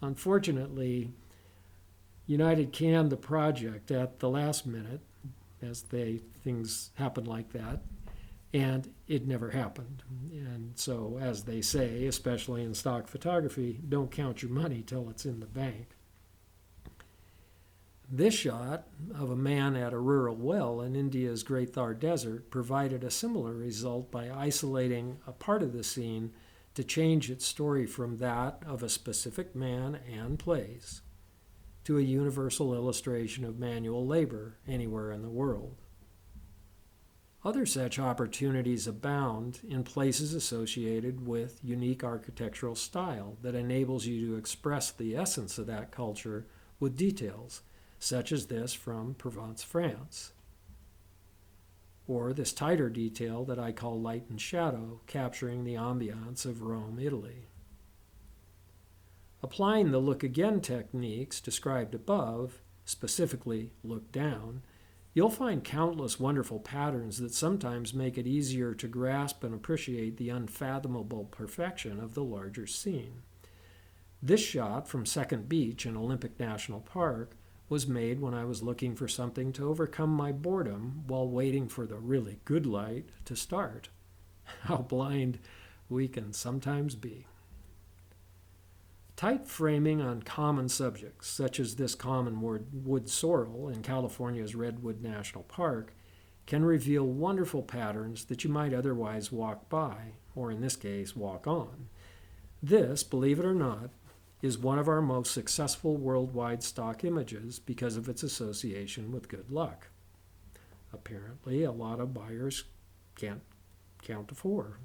Speaker 1: Unfortunately, United canned the project at the last minute, as things happen like that, and it never happened. And so, as they say, especially in stock photography, don't count your money till it's in the bank. This shot of a man at a rural well in India's Great Thar Desert provided a similar result by isolating a part of the scene to change its story from that of a specific man and place to a universal illustration of manual labor anywhere in the world. Other such opportunities abound in places associated with unique architectural style that enables you to express the essence of that culture with details, such as this from Provence, France, or this tighter detail that I call light and shadow, capturing the ambiance of Rome, Italy. Applying the look again techniques described above, specifically look down, you'll find countless wonderful patterns that sometimes make it easier to grasp and appreciate the unfathomable perfection of the larger scene. This shot from Second Beach in Olympic National Park was made when I was looking for something to overcome my boredom while waiting for the really good light to start. How blind we can sometimes be. Tight framing on common subjects, such as this common wood sorrel in California's Redwood National Park, can reveal wonderful patterns that you might otherwise walk by, or in this case, walk on. This, believe it or not, is one of our most successful worldwide stock images because of its association with good luck. Apparently, a lot of buyers can't count to 4.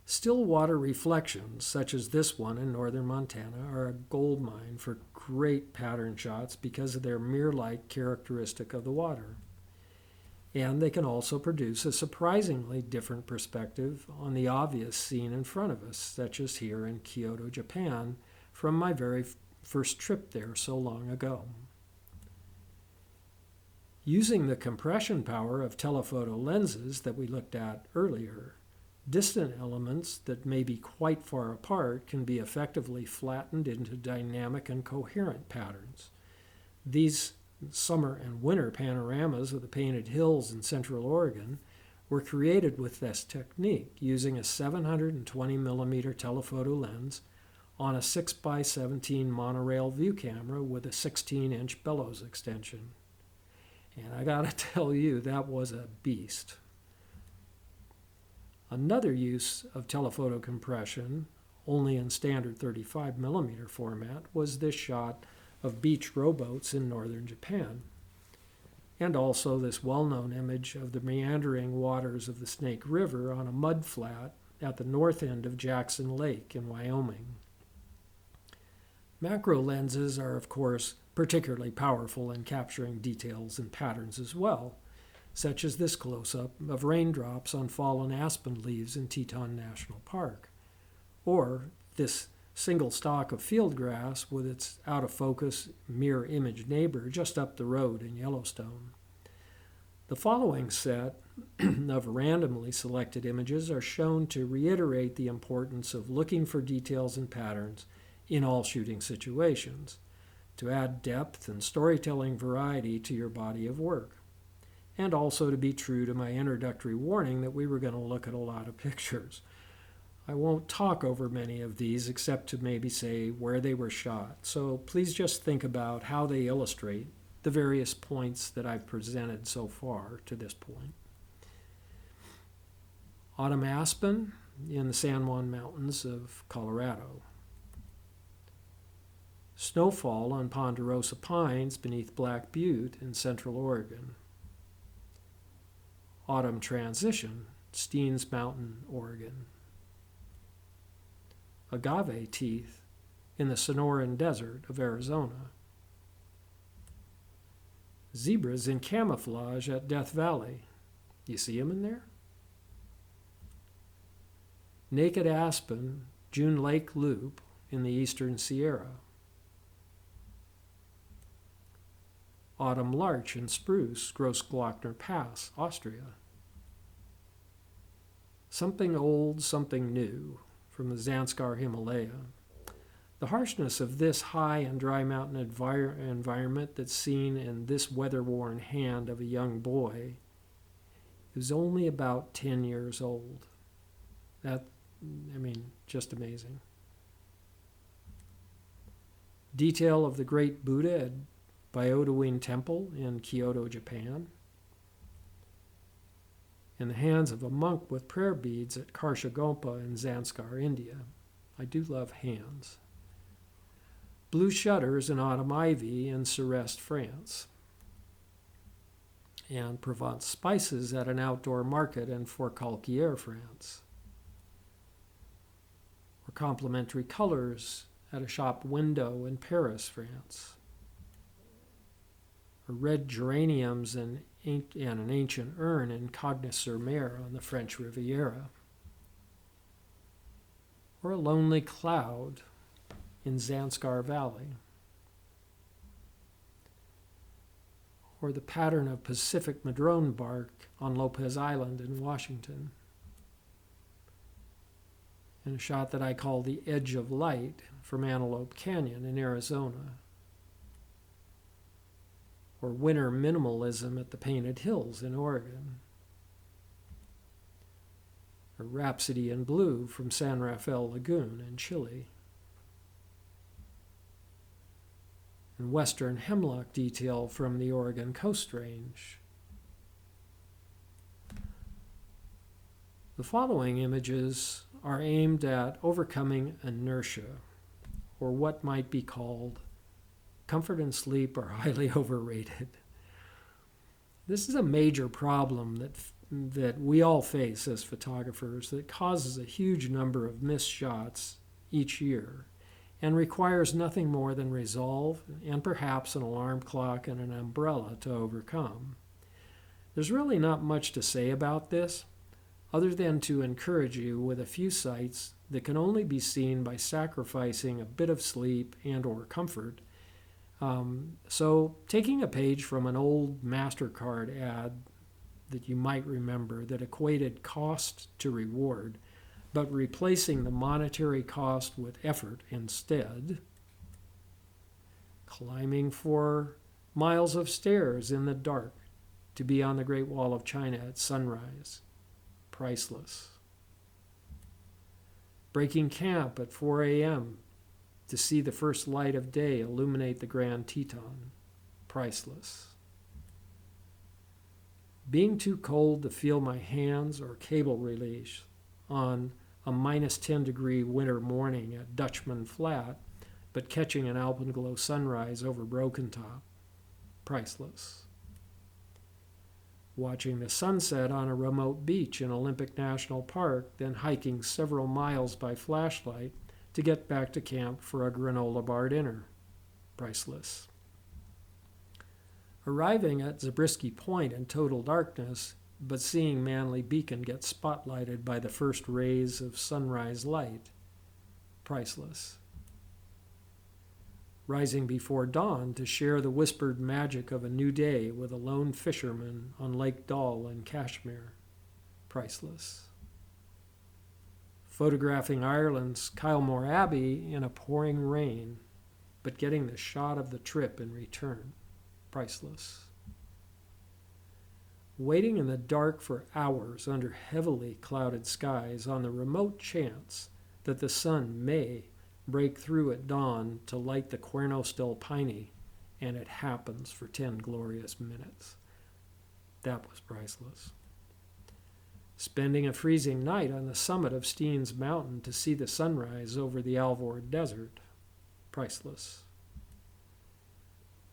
Speaker 1: Still water reflections, such as this one in northern Montana, are a gold mine for great pattern shots because of their mirror-like characteristic of the water. And they can also produce a surprisingly different perspective on the obvious scene in front of us, such as here in Kyoto, Japan, from my very first trip there so long ago. Using the compression power of telephoto lenses that we looked at earlier, distant elements that may be quite far apart can be effectively flattened into dynamic and coherent patterns. These summer and winter panoramas of the Painted Hills in Central Oregon were created with this technique using a 720 millimeter telephoto lens on a 6x17 monorail view camera with a 16-inch bellows extension. And I gotta tell you, that was a beast. Another use of telephoto compression, only in standard 35 millimeter format, was this shot of beach rowboats in northern Japan, and also this well-known image of the meandering waters of the Snake River on a mud flat at the north end of Jackson Lake in Wyoming. Macro lenses are, of course, particularly powerful in capturing details and patterns as well, such as this close-up of raindrops on fallen aspen leaves in Teton National Park, or this single stalk of field grass with its out-of-focus mirror image neighbor just up the road in Yellowstone. The following set of randomly selected images are shown to reiterate the importance of looking for details and patterns in all shooting situations, to add depth and storytelling variety to your body of work, and also to be true to my introductory warning that we were going to look at a lot of pictures. I won't talk over many of these except to maybe say where they were shot, so please just think about how they illustrate the various points that I've presented so far to this point. Autumn aspen in the San Juan Mountains of Colorado. Snowfall on ponderosa pines beneath Black Butte in Central Oregon. Autumn transition, Steens Mountain, Oregon. Agave teeth in the Sonoran Desert of Arizona. Zebras in camouflage at Death Valley. You see them in there? Naked aspen, June Lake Loop in the eastern Sierra. Autumn larch and spruce, Grossglockner Pass, Austria. Something old, something new from the Zanskar Himalaya. The harshness of this high and dry mountain environment that's seen in this weather-worn hand of a young boy who's only about 10 years old. Just amazing. Detail of the great Buddha at Byodo-in Temple in Kyoto, Japan. In the hands of a monk with prayer beads at Karshagompa in Zanskar, India. I do love hands. Blue shutters and autumn ivy in Cereste, France. And Provence spices at an outdoor market in Forcalquier, France. Or complementary colors at a shop window in Paris, France. Or red geraniums and an ancient urn in Cognes-sur-Mer on the French Riviera. Or a lonely cloud in Zanskar Valley. Or the pattern of Pacific madrone bark on Lopez Island in Washington. And a shot that I call the Edge of Light from Antelope Canyon in Arizona. Or winter minimalism at the Painted Hills in Oregon. Or Rhapsody in Blue from San Rafael Lagoon in Chile. And western hemlock detail from the Oregon Coast Range. The following images are aimed at overcoming inertia, or what might be called comfort and sleep are highly overrated. This is a major problem that we all face as photographers that causes a huge number of missed shots each year and requires nothing more than resolve and perhaps an alarm clock and an umbrella to overcome. There's really not much to say about this other than to encourage you with a few sights that can only be seen by sacrificing a bit of sleep and or comfort. So taking a page from an old MasterCard ad that you might remember that equated cost to reward, but replacing the monetary cost with effort instead. Climbing 4 miles of stairs in the dark to be on the Great Wall of China at sunrise. Priceless. Breaking camp at 4 a.m. to see the first light of day illuminate the Grand Teton. Priceless. Being too cold to feel my hands or cable release on a minus 10 degree winter morning at Dutchman Flat, but catching an alpenglow sunrise over Broken Top. Priceless. Watching the sunset on a remote beach in Olympic National Park, then hiking several miles by flashlight to get back to camp for a granola bar dinner. Priceless. Arriving at Zabriskie Point in total darkness, but seeing Manly Beacon get spotlighted by the first rays of sunrise light. Priceless. Rising before dawn to share the whispered magic of a new day with a lone fisherman on Lake Dal in Kashmir. Priceless. Photographing Ireland's Kylemore Abbey in a pouring rain, but getting the shot of the trip in return. Priceless. Waiting in the dark for hours under heavily clouded skies on the remote chance that the sun may break through at dawn to light the Cuerno del Piney, and it happens for 10 glorious minutes. That was priceless. Spending a freezing night on the summit of Steens Mountain to see the sunrise over the Alvord Desert. Priceless.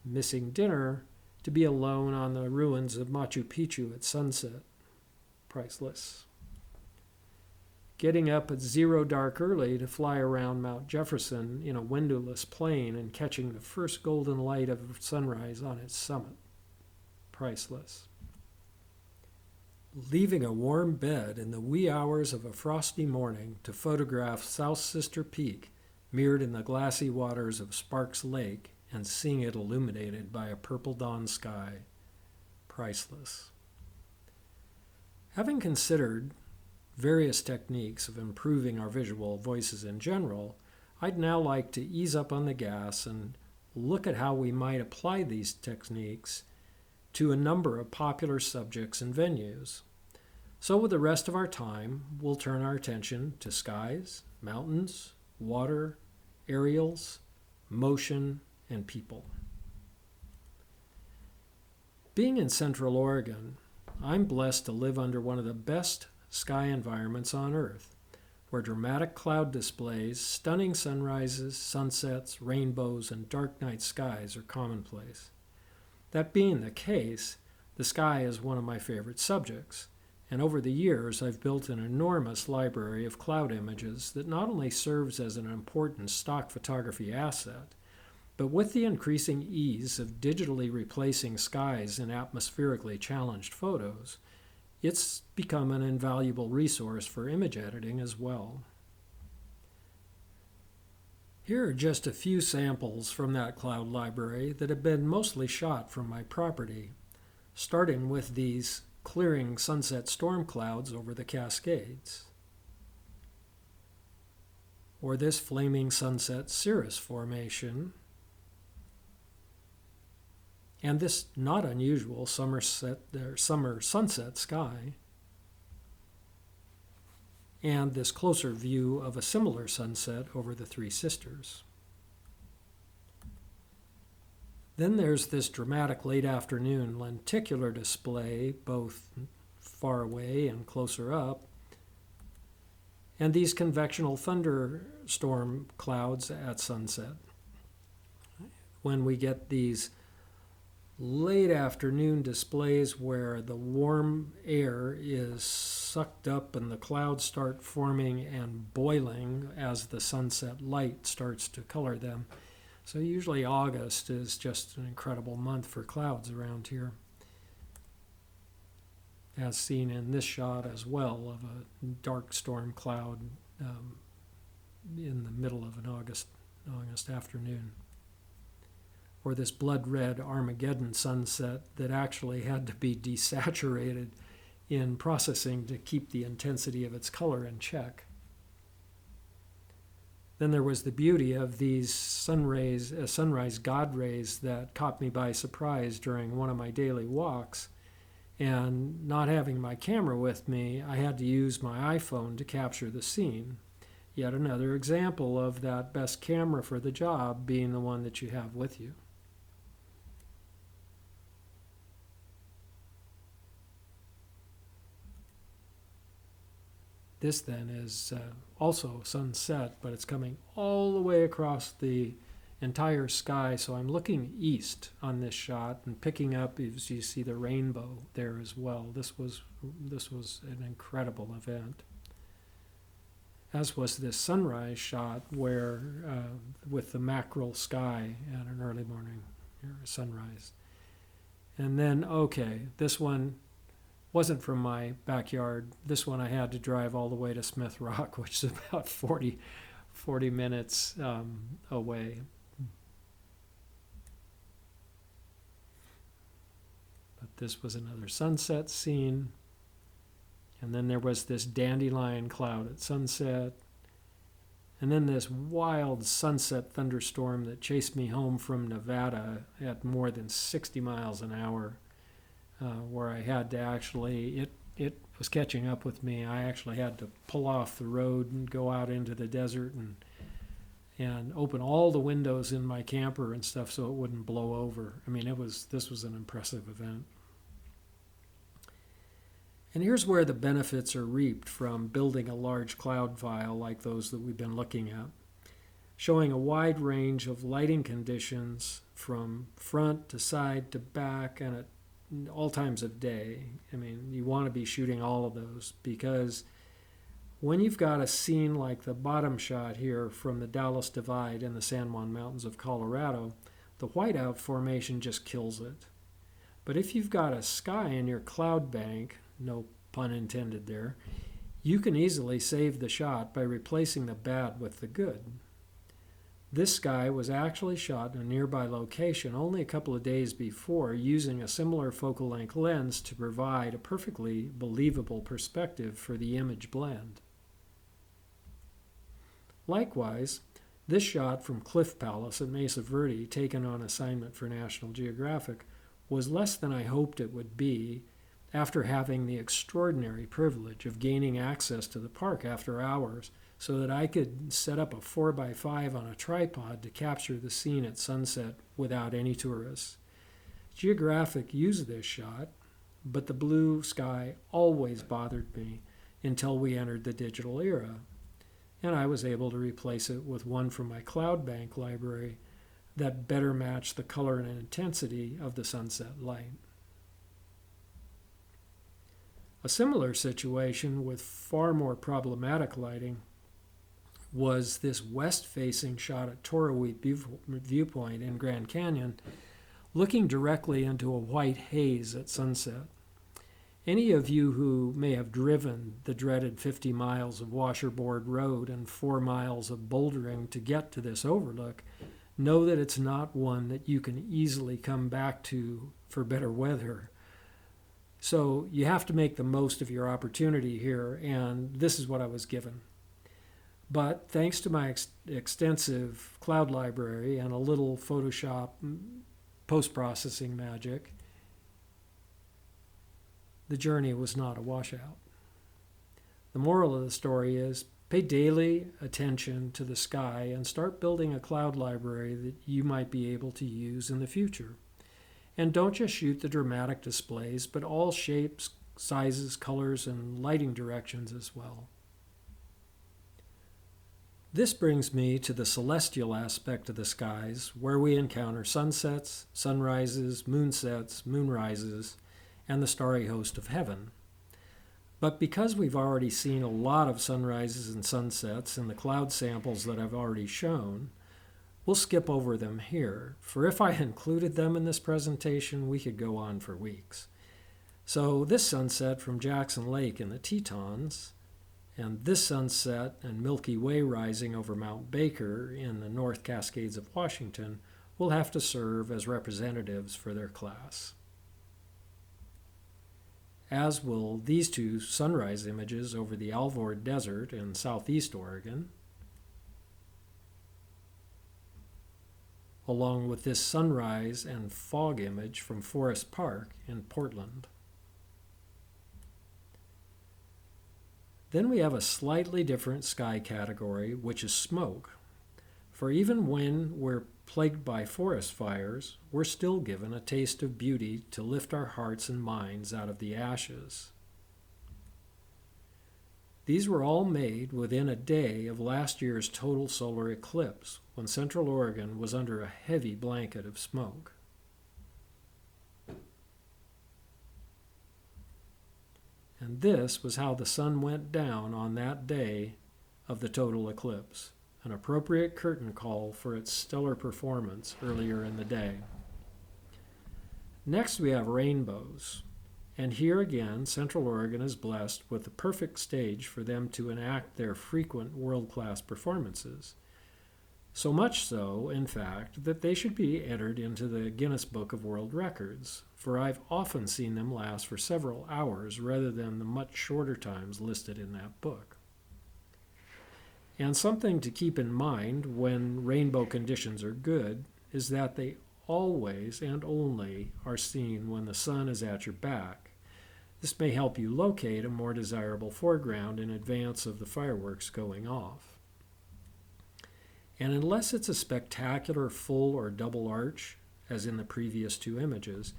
Speaker 1: Missing dinner to be alone on the ruins of Machu Picchu at sunset. Priceless. Getting up at zero dark early to fly around Mount Jefferson in a windowless plane and catching the first golden light of sunrise on its summit. priceless. Leaving a warm bed in the wee hours of a frosty morning to photograph South Sister Peak mirrored in the glassy waters of Sparks Lake and seeing it illuminated by a purple dawn sky, priceless. Having considered various techniques of improving our visual voices in general, I'd now like to ease up on the gas and look at how we might apply these techniques to a number of popular subjects and venues. So with the rest of our time, we'll turn our attention to skies, mountains, water, aerials, motion, and people. Being in Central Oregon, I'm blessed to live under one of the best sky environments on Earth, where dramatic cloud displays, stunning sunrises, sunsets, rainbows, and dark night skies are commonplace. That being the case, the sky is one of my favorite subjects, and over the years I've built an enormous library of cloud images that not only serves as an important stock photography asset, but with the increasing ease of digitally replacing skies in atmospherically challenged photos, it's become an invaluable resource for image editing as well. Here are just a few samples from that cloud library that have been mostly shot from my property, starting with these clearing sunset storm clouds over the Cascades, or this flaming sunset cirrus formation, and this not unusual summer sunset sky, and this closer view of a similar sunset over the Three Sisters. Then there's this dramatic late afternoon lenticular display, both far away and closer up, and these convectional thunderstorm clouds at sunset. When we get these late afternoon displays where the warm air is sucked up and the clouds start forming and boiling as the sunset light starts to color them. So usually August is just an incredible month for clouds around here, as seen in this shot as well of a dark storm cloud in the middle of an August afternoon. Or this blood red Armageddon sunset that actually had to be desaturated in processing to keep the intensity of its color in check. Then there was the beauty of these sunrise God rays that caught me by surprise during one of my daily walks. And not having my camera with me, I had to use my iPhone to capture the scene. Yet another example of that best camera for the job being the one that you have with you. This then is also sunset, but it's coming all the way across the entire sky. So I'm looking east on this shot and picking up, as you see, the rainbow there as well. This was an incredible event. As was this sunrise shot where with the mackerel sky at an early morning sunrise. And then, okay, this one wasn't from my backyard. This one I had to drive all the way to Smith Rock, which is about 40 minutes away. But this was another sunset scene. And then there was this dandelion cloud at sunset. And then this wild sunset thunderstorm that chased me home from Nevada at more than 60 miles an hour. Where I had to actually, it was catching up with me. I actually had to pull off the road and go out into the desert and open all the windows in my camper and stuff so it wouldn't blow over. I mean, this was an impressive event. And here's where the benefits are reaped from building a large cloud file like those that we've been looking at, showing a wide range of lighting conditions from front to side to back and at all times of day. I mean, you want to be shooting all of those because when you've got a scene like the bottom shot here from the Dallas Divide in the San Juan Mountains of Colorado, the whiteout formation just kills it. But if you've got a sky in your cloud bank, no pun intended there, you can easily save the shot by replacing the bad with the good. This sky was actually shot in a nearby location only a couple of days before, using a similar focal length lens to provide a perfectly believable perspective for the image blend. Likewise, this shot from Cliff Palace at Mesa Verde, taken on assignment for National Geographic, was less than I hoped it would be after having the extraordinary privilege of gaining access to the park after hours so that I could set up a 4x5 on a tripod to capture the scene at sunset without any tourists. Geographic used this shot, but the blue sky always bothered me until we entered the digital era, and I was able to replace it with one from my cloud bank library that better matched the color and intensity of the sunset light. A similar situation with far more problematic lighting was this west-facing shot at Toroweat Viewpoint in Grand Canyon, looking directly into a white haze at sunset. Any of you who may have driven the dreaded 50 miles of Washerboard Road and 4 miles of bouldering to get to this overlook know that it's not one that you can easily come back to for better weather. So you have to make the most of your opportunity here, and this is what I was given. But thanks to my extensive cloud library and a little Photoshop post-processing magic, the journey was not a washout. The moral of the story is pay daily attention to the sky and start building a cloud library that you might be able to use in the future. And don't just shoot the dramatic displays, but all shapes, sizes, colors, and lighting directions as well. This brings me to the celestial aspect of the skies, where we encounter sunsets, sunrises, moonsets, moonrises, and the starry host of heaven. But because we've already seen a lot of sunrises and sunsets in the cloud samples that I've already shown, we'll skip over them here, for if I included them in this presentation, we could go on for weeks. So this sunset from Jackson Lake in the Tetons, and this sunset and Milky Way rising over Mount Baker in the North Cascades of Washington will have to serve as representatives for their class. As will these two sunrise images over the Alvord Desert in southeast Oregon, along with this sunrise and fog image from Forest Park in Portland. Then we have a slightly different sky category, which is smoke. For even when we're plagued by forest fires, we're still given a taste of beauty to lift our hearts and minds out of the ashes. These were all made within a day of last year's total solar eclipse, when Central Oregon was under a heavy blanket of smoke. And this was how the sun went down on that day of the total eclipse, an appropriate curtain call for its stellar performance earlier in the day. Next we have rainbows, and here again Central Oregon is blessed with the perfect stage for them to enact their frequent world-class performances. So much so, in fact, that they should be entered into the Guinness Book of World Records, for I've often seen them last for several hours rather than the much shorter times listed in that book. And something to keep in mind when rainbow conditions are good is that they always and only are seen when the sun is at your back. This may help you locate a more desirable foreground in advance of the fireworks going off. And unless it's a spectacular full or double arch, as in the previous two images,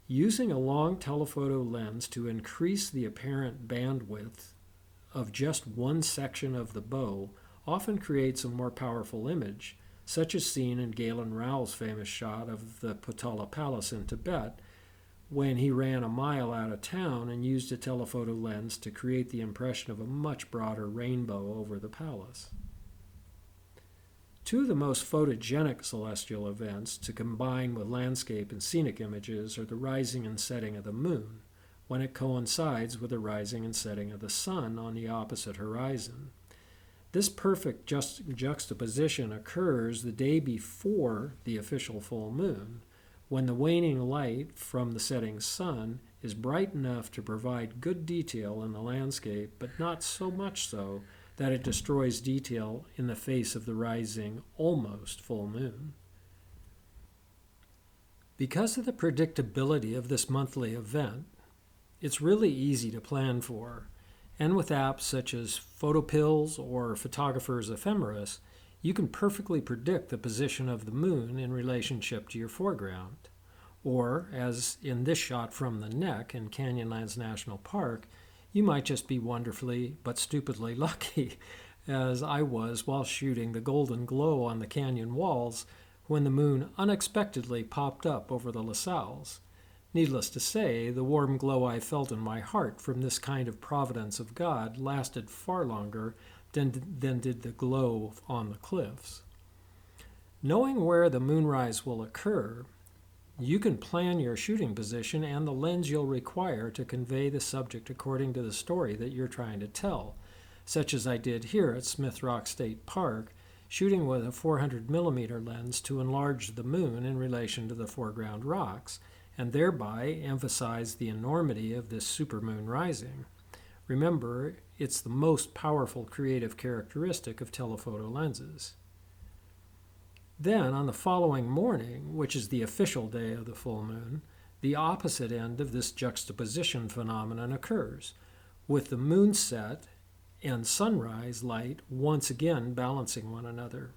Speaker 1: using a long telephoto lens to increase the apparent bandwidth of just one section of the bow often creates a more powerful image, such as seen in Galen Rao's famous shot of the Potala Palace in Tibet, when he ran a mile out of town and used a telephoto lens to create the impression of a much broader rainbow over the palace. Two of the most photogenic celestial events to combine with landscape and scenic images are the rising and setting of the moon, when it coincides with the rising and setting of the sun on the opposite horizon. This perfect juxtaposition occurs the day before the official full moon, when the waning light from the setting sun is bright enough to provide good detail in the landscape, but not so much so that it destroys detail in the face of the rising, almost full moon. Because of the predictability of this monthly event, it's really easy to plan for, and with apps such as PhotoPills or Photographer's Ephemeris, you can perfectly predict the position of the moon in relationship to your foreground. Or, as in this shot from the neck in Canyonlands National Park, you might just be wonderfully but stupidly lucky, as I was while shooting the golden glow on the canyon walls when the moon unexpectedly popped up over the La Salles. Needless to say, the warm glow I felt in my heart from this kind of providence of God lasted far longer than did the glow on the cliffs. Knowing where the moonrise will occur, you can plan your shooting position and the lens you'll require to convey the subject according to the story that you're trying to tell, such as I did here at Smith Rock State Park, shooting with a 400mm lens to enlarge the moon in relation to the foreground rocks, and thereby emphasize the enormity of this supermoon rising. Remember, it's the most powerful creative characteristic of telephoto lenses. Then, on the following morning, which is the official day of the full moon, the opposite end of this juxtaposition phenomenon occurs, with the moonset and sunrise light once again balancing one another.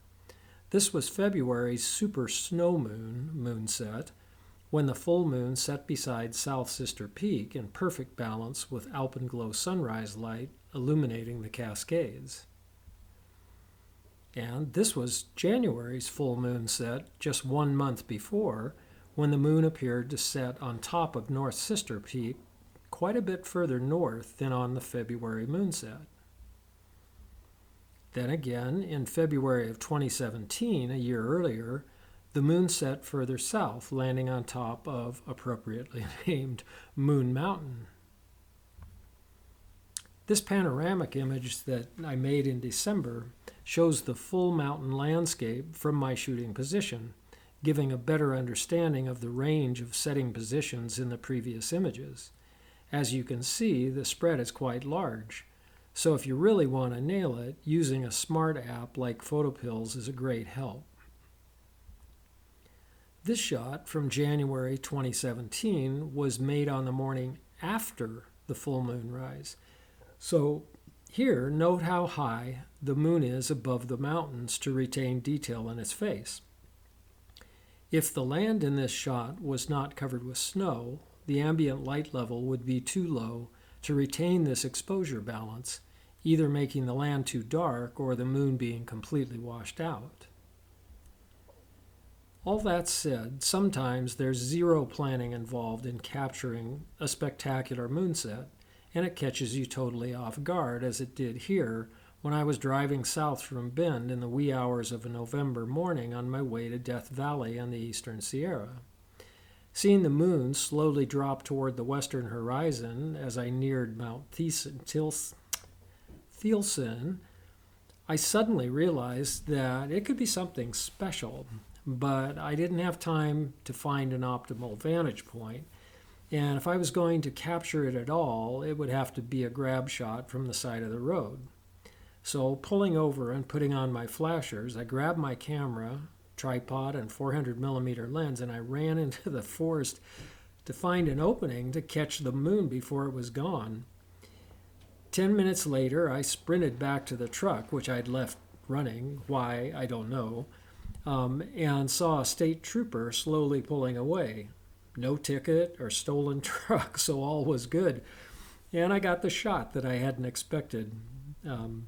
Speaker 1: This was February's super snow moonset, when the full moon set beside South Sister Peak in perfect balance with alpenglow sunrise light illuminating the Cascades. And this was January's full moon set just 1 month before, when the moon appeared to set on top of North Sister Peak quite a bit further north than on the February moonset. Then again, in February of 2017, a year earlier, the moon set further south, landing on top of appropriately named Moon Mountain. This panoramic image that I made in December shows the full mountain landscape from my shooting position, giving a better understanding of the range of setting positions in the previous images. As you can see, the spread is quite large, so if you really want to nail it, using a smart app like PhotoPills is a great help. This shot from January 2017 was made on the morning after the full moon rise. So here, note how high the moon is above the mountains to retain detail in its face. If the land in this shot was not covered with snow, the ambient light level would be too low to retain this exposure balance, either making the land too dark or the moon being completely washed out. All that said, sometimes there's zero planning involved in capturing a spectacular moonset, and it catches you totally off guard, as it did here when I was driving south from Bend in the wee hours of a November morning on my way to Death Valley and the Eastern Sierra. Seeing the moon slowly drop toward the western horizon as I neared Mount Thielsen, I suddenly realized that it could be something special, but I didn't have time to find an optimal vantage point, and if I was going to capture it at all, it would have to be a grab shot from the side of the road. So pulling over and putting on my flashers, I grabbed my camera, tripod, and 400mm lens, and I ran into the forest to find an opening to catch the moon before it was gone. 10 minutes later, I sprinted back to the truck, which I'd left running, why, I don't know, and saw a state trooper slowly pulling away. No ticket or stolen truck, so all was good. And I got the shot that I hadn't expected, and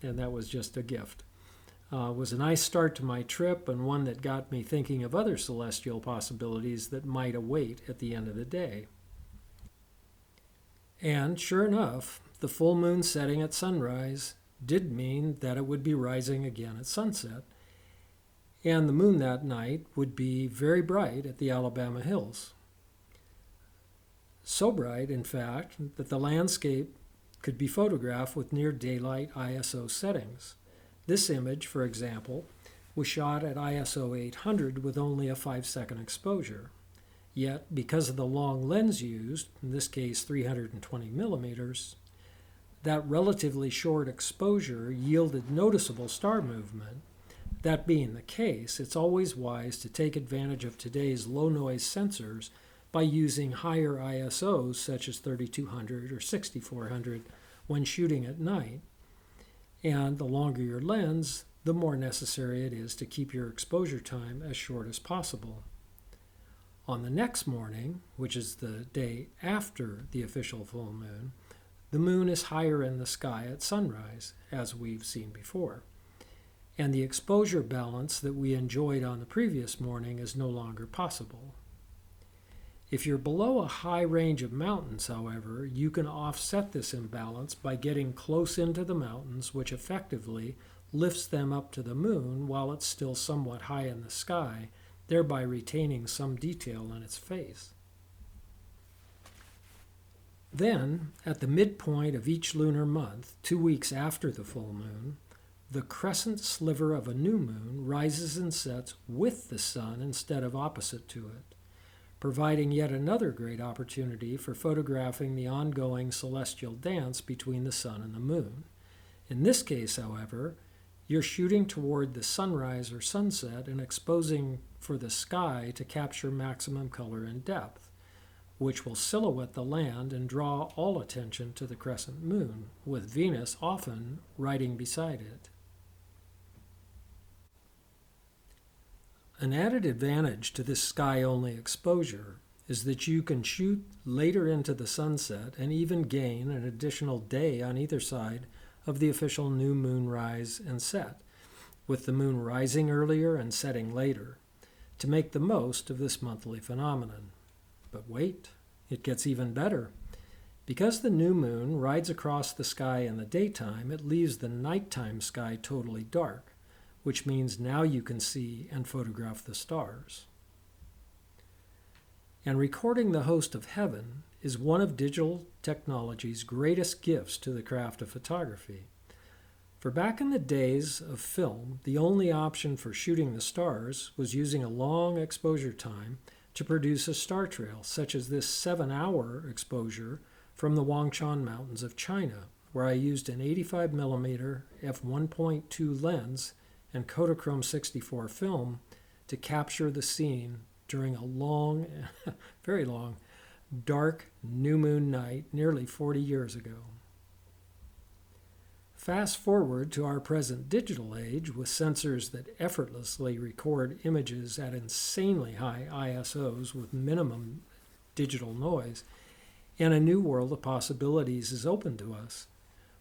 Speaker 1: that was just a gift. It was a nice start to my trip, and one that got me thinking of other celestial possibilities that might await at the end of the day. And sure enough, the full moon setting at sunrise did mean that it would be rising again at sunset. And the moon that night would be very bright at the Alabama hills. So bright, in fact, that the landscape could be photographed with near daylight ISO settings. This image, for example, was shot at ISO 800 with only a 5-second exposure. Yet, because of the long lens used, in this case 320 millimeters, that relatively short exposure yielded noticeable star movement. That being the case, it's always wise to take advantage of today's low-noise sensors by using higher ISOs such as 3200 or 6400 when shooting at night. And the longer your lens, the more necessary it is to keep your exposure time as short as possible. On the next morning, which is the day after the official full moon, the moon is higher in the sky at sunrise, as we've seen before. And the exposure balance that we enjoyed on the previous morning is no longer possible. If you're below a high range of mountains, however, you can offset this imbalance by getting close into the mountains, which effectively lifts them up to the moon while it's still somewhat high in the sky, thereby retaining some detail in its face. Then, at the midpoint of each lunar month, 2 weeks after the full moon, the crescent sliver of a new moon rises and sets with the sun instead of opposite to it, providing yet another great opportunity for photographing the ongoing celestial dance between the sun and the moon. In this case, however, you're shooting toward the sunrise or sunset and exposing for the sky to capture maximum color and depth, which will silhouette the land and draw all attention to the crescent moon, with Venus often riding beside it. An added advantage to this sky-only exposure is that you can shoot later into the sunset and even gain an additional day on either side of the official new moon rise and set, with the moon rising earlier and setting later, to make the most of this monthly phenomenon. But wait, it gets even better. Because the new moon rides across the sky in the daytime, it leaves the nighttime sky totally dark, which means now you can see and photograph the stars. And recording the host of heaven is one of digital technology's greatest gifts to the craft of photography. For back in the days of film, the only option for shooting the stars was using a long exposure time to produce a star trail, such as this 7-hour exposure from the Wangshan Mountains of China, where I used an 85mm f1.2 lens and Kodachrome 64 film to capture the scene during a long, very long, dark new moon night nearly 40 years ago. Fast forward to our present digital age with sensors that effortlessly record images at insanely high ISOs with minimum digital noise, and a new world of possibilities is open to us,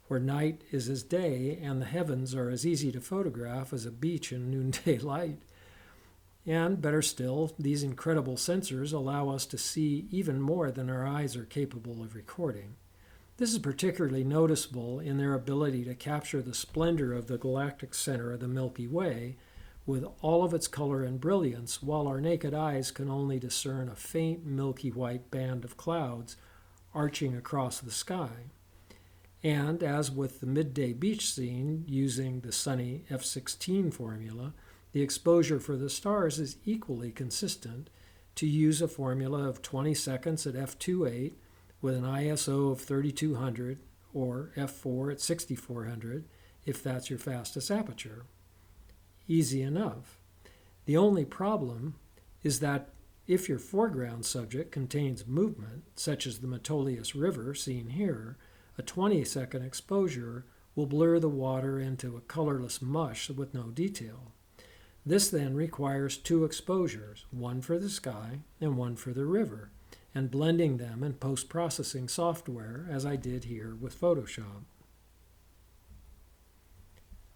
Speaker 1: where night is as day and the heavens are as easy to photograph as a beach in noonday light. And better still, these incredible sensors allow us to see even more than our eyes are capable of recording. This is particularly noticeable in their ability to capture the splendor of the galactic center of the Milky Way with all of its color and brilliance, while our naked eyes can only discern a faint milky white band of clouds arching across the sky. And as with the midday beach scene using the sunny F16 formula, the exposure for the stars is equally consistent to use a formula of 20 seconds at f2.8 with an ISO of 3200 or f4 at 6400 if that's your fastest aperture. Easy enough. The only problem is that if your foreground subject contains movement, such as the Metolius River seen here, a 20-second exposure will blur the water into a colorless mush with no detail. This then requires 2 exposures, one for the sky and one for the river, and blending them in post-processing software, as I did here with Photoshop.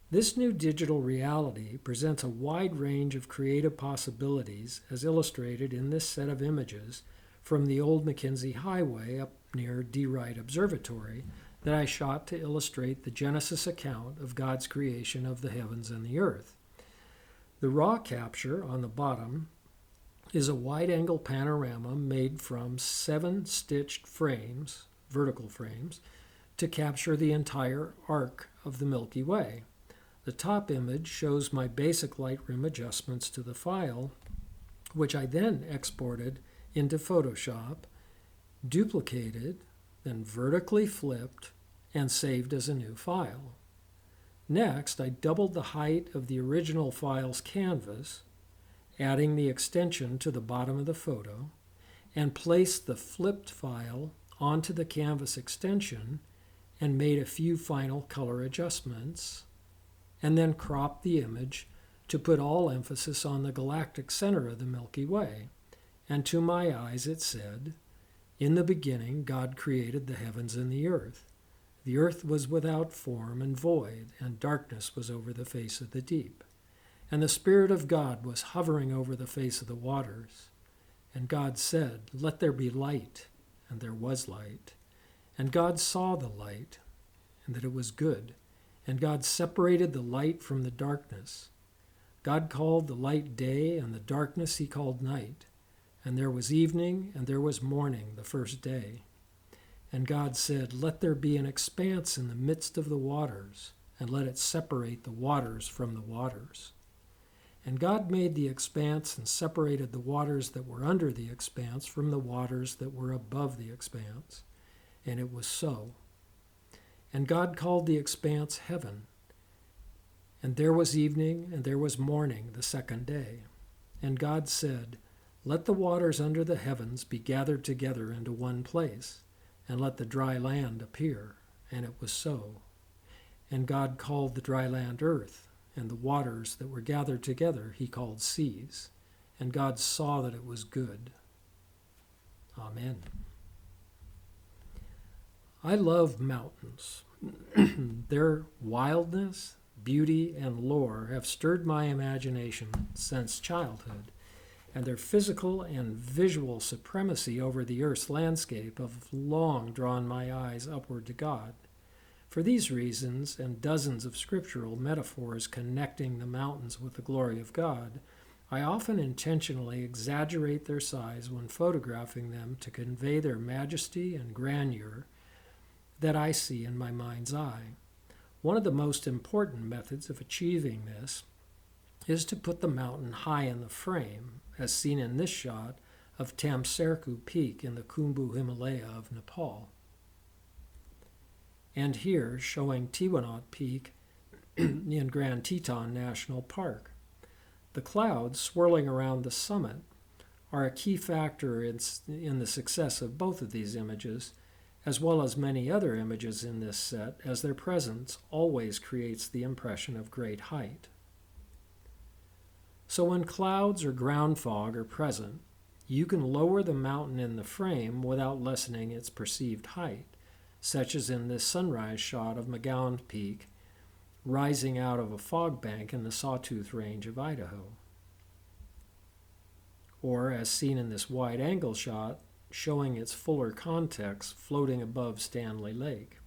Speaker 1: This new digital reality presents a wide range of creative possibilities as illustrated in this set of images from the old Mackenzie Highway up near D. Wright Observatory that I shot to illustrate the Genesis account of God's creation of the heavens and the earth. The raw capture on the bottom is a wide-angle panorama made from 7 stitched frames, vertical frames, to capture the entire arc of the Milky Way. The top image shows my basic Lightroom adjustments to the file, which I then exported into Photoshop, duplicated, then vertically flipped, and saved as a new file. Next, I doubled the height of the original file's canvas, adding the extension to the bottom of the photo, and placed the flipped file onto the canvas extension and made a few final color adjustments, and then cropped the image to put all emphasis on the galactic center of the Milky Way. And to my eyes it said, "In the beginning God created the heavens and the earth. The earth was without form and void, and darkness was over the face of the deep. And the Spirit of God was hovering over the face of the waters. And God said, 'Let there be light,' and there was light. And God saw the light, and that it was good. And God separated the light from the darkness. God called the light day, and the darkness he called night. And there was evening, and there was morning the first day. And God said, 'Let there be an expanse in the midst of the waters, and let it separate the waters from the waters.' And God made the expanse and separated the waters that were under the expanse from the waters that were above the expanse. And it was so. And God called the expanse heaven. And there was evening, and there was morning the second day. And God said, 'Let the waters under the heavens be gathered together into one place, and let the dry land appear.' And it was so. And God called the dry land earth, and the waters that were gathered together he called seas. And God saw that it was good." Amen. I love mountains. Their wildness, beauty, and lore have stirred my imagination since childhood, and their physical and visual supremacy over the earth's landscape have long drawn my eyes upward to God. For these reasons, and dozens of scriptural metaphors connecting the mountains with the glory of God, I often intentionally exaggerate their size when photographing them to convey their majesty and grandeur that I see in my mind's eye. One of the most important methods of achieving this is to put the mountain high in the frame, as seen in this shot of Tamserku Peak in the Khumbu Himalaya of Nepal. And here showing Tiwanaut Peak in Grand Teton National Park. The clouds swirling around the summit are a key factor in the success of both of these images, as well as many other images in this set, as their presence always creates the impression of great height. So when clouds or ground fog are present, you can lower the mountain in the frame without lessening its perceived height, such as in this sunrise shot of McGowan Peak, rising out of a fog bank in the Sawtooth Range of Idaho. Or, as seen in this wide-angle shot, showing its fuller context floating above Stanley Lake.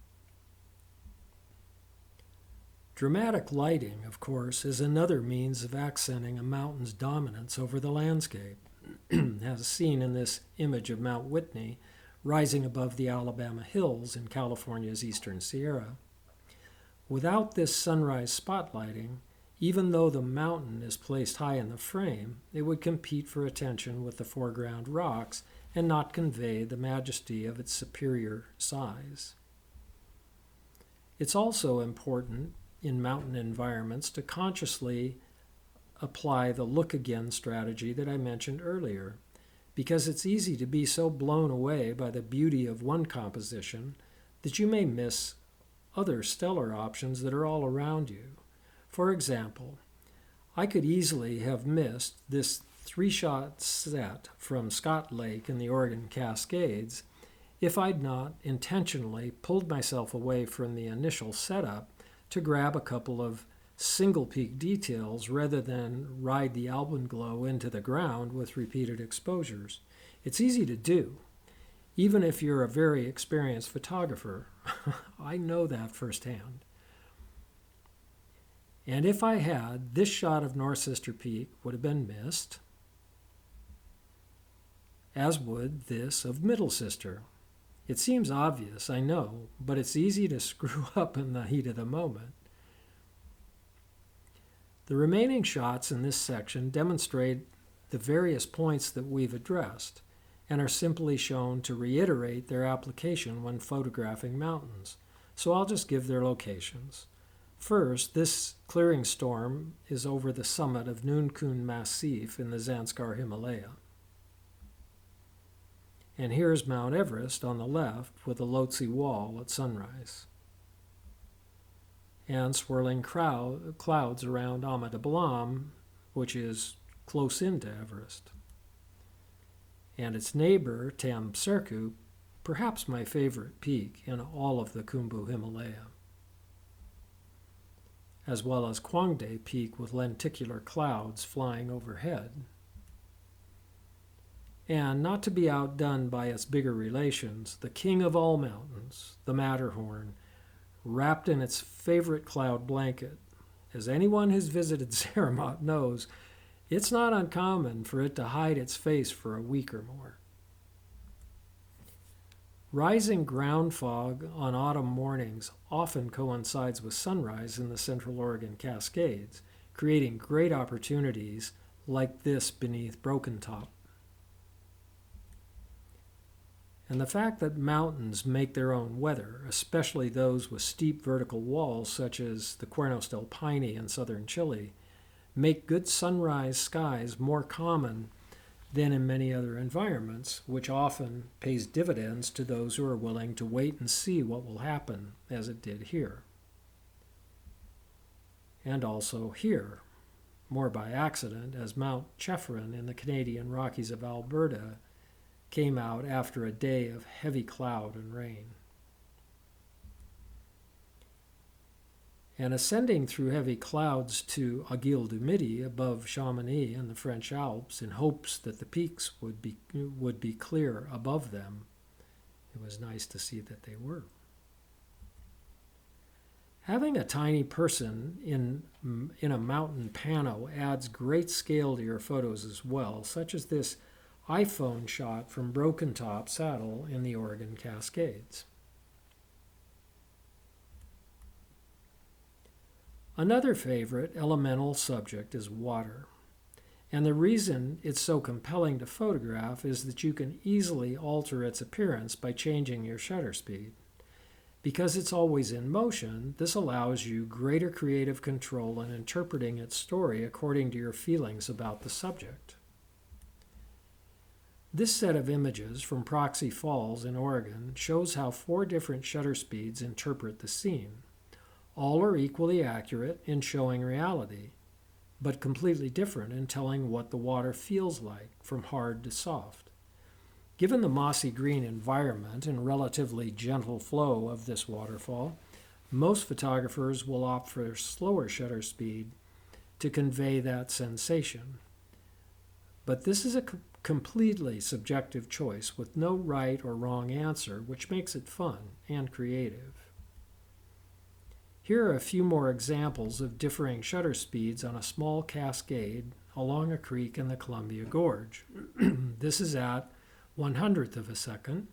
Speaker 1: Dramatic lighting, of course, is another means of accenting a mountain's dominance over the landscape, as seen in this image of Mount Whitney, rising above the Alabama hills in California's Eastern Sierra. Without this sunrise spotlighting, even though the mountain is placed high in the frame, it would compete for attention with the foreground rocks and not convey the majesty of its superior size. It's also important in mountain environments to consciously apply the look-again strategy that I mentioned earlier, because it's easy to be so blown away by the beauty of one composition that you may miss other stellar options that are all around you. For example, I could easily have missed this 3-shot set from Scott Lake in the Oregon Cascades if I'd not intentionally pulled myself away from the initial setup to grab a couple of single peak details rather than ride the alpenglow into the ground with repeated exposures. It's easy to do, even if you're a very experienced photographer. I know that firsthand. And if I had, this shot of North Sister Peak would have been missed, as would this of Middle Sister. It seems obvious, I know, but it's easy to screw up in the heat of the moment. The remaining shots in this section demonstrate the various points that we've addressed and are simply shown to reiterate their application when photographing mountains. So I'll just give their locations. First, this clearing storm is over the summit of Nunkun Massif in the Zanskar Himalaya. And here's Mount Everest on the left with the Lhotse Wall at sunrise. And swirling clouds around Ama Dablam, which is close into Everest. And its neighbor, Tam Serku, perhaps my favorite peak in all of the Khumbu Himalaya, as well as Kwangde Peak with lenticular clouds flying overhead. And not to be outdone by its bigger relations, the king of all mountains, the Matterhorn, wrapped in its favorite cloud blanket. As anyone who's visited Zermatt knows, it's not uncommon for it to hide its face for a week or more. Rising ground fog on autumn mornings often coincides with sunrise in the Central Oregon Cascades, creating great opportunities like this beneath Broken Top. And the fact that mountains make their own weather, especially those with steep vertical walls such as the Cuernos del Paine in southern Chile, make good sunrise skies more common than in many other environments, which often pays dividends to those who are willing to wait and see what will happen, as it did here. And also here, more by accident, as Mount Chefron in the Canadian Rockies of Alberta came out after a day of heavy cloud and rain. And ascending through heavy clouds to Aiguille du Midi above Chamonix in the French Alps in hopes that the peaks would be clear above them, it was nice to see that they were. Having a tiny person in a mountain pano adds great scale to your photos as well, such as this iPhone shot from Broken Top Saddle in the Oregon Cascades. Another favorite elemental subject is water. And the reason it's so compelling to photograph is that you can easily alter its appearance by changing your shutter speed. Because it's always in motion, this allows you greater creative control in interpreting its story according to your feelings about the subject. This set of images from Proxy Falls in Oregon shows how 4 different shutter speeds interpret the scene. All are equally accurate in showing reality, but completely different in telling what the water feels like, from hard to soft. Given the mossy green environment and relatively gentle flow of this waterfall, most photographers will opt for a slower shutter speed to convey that sensation. But this is a completely subjective choice with no right or wrong answer, which makes it fun and creative. Here are a few more examples of differing shutter speeds on a small cascade along a creek in the Columbia Gorge. This is at 1/100th of a second,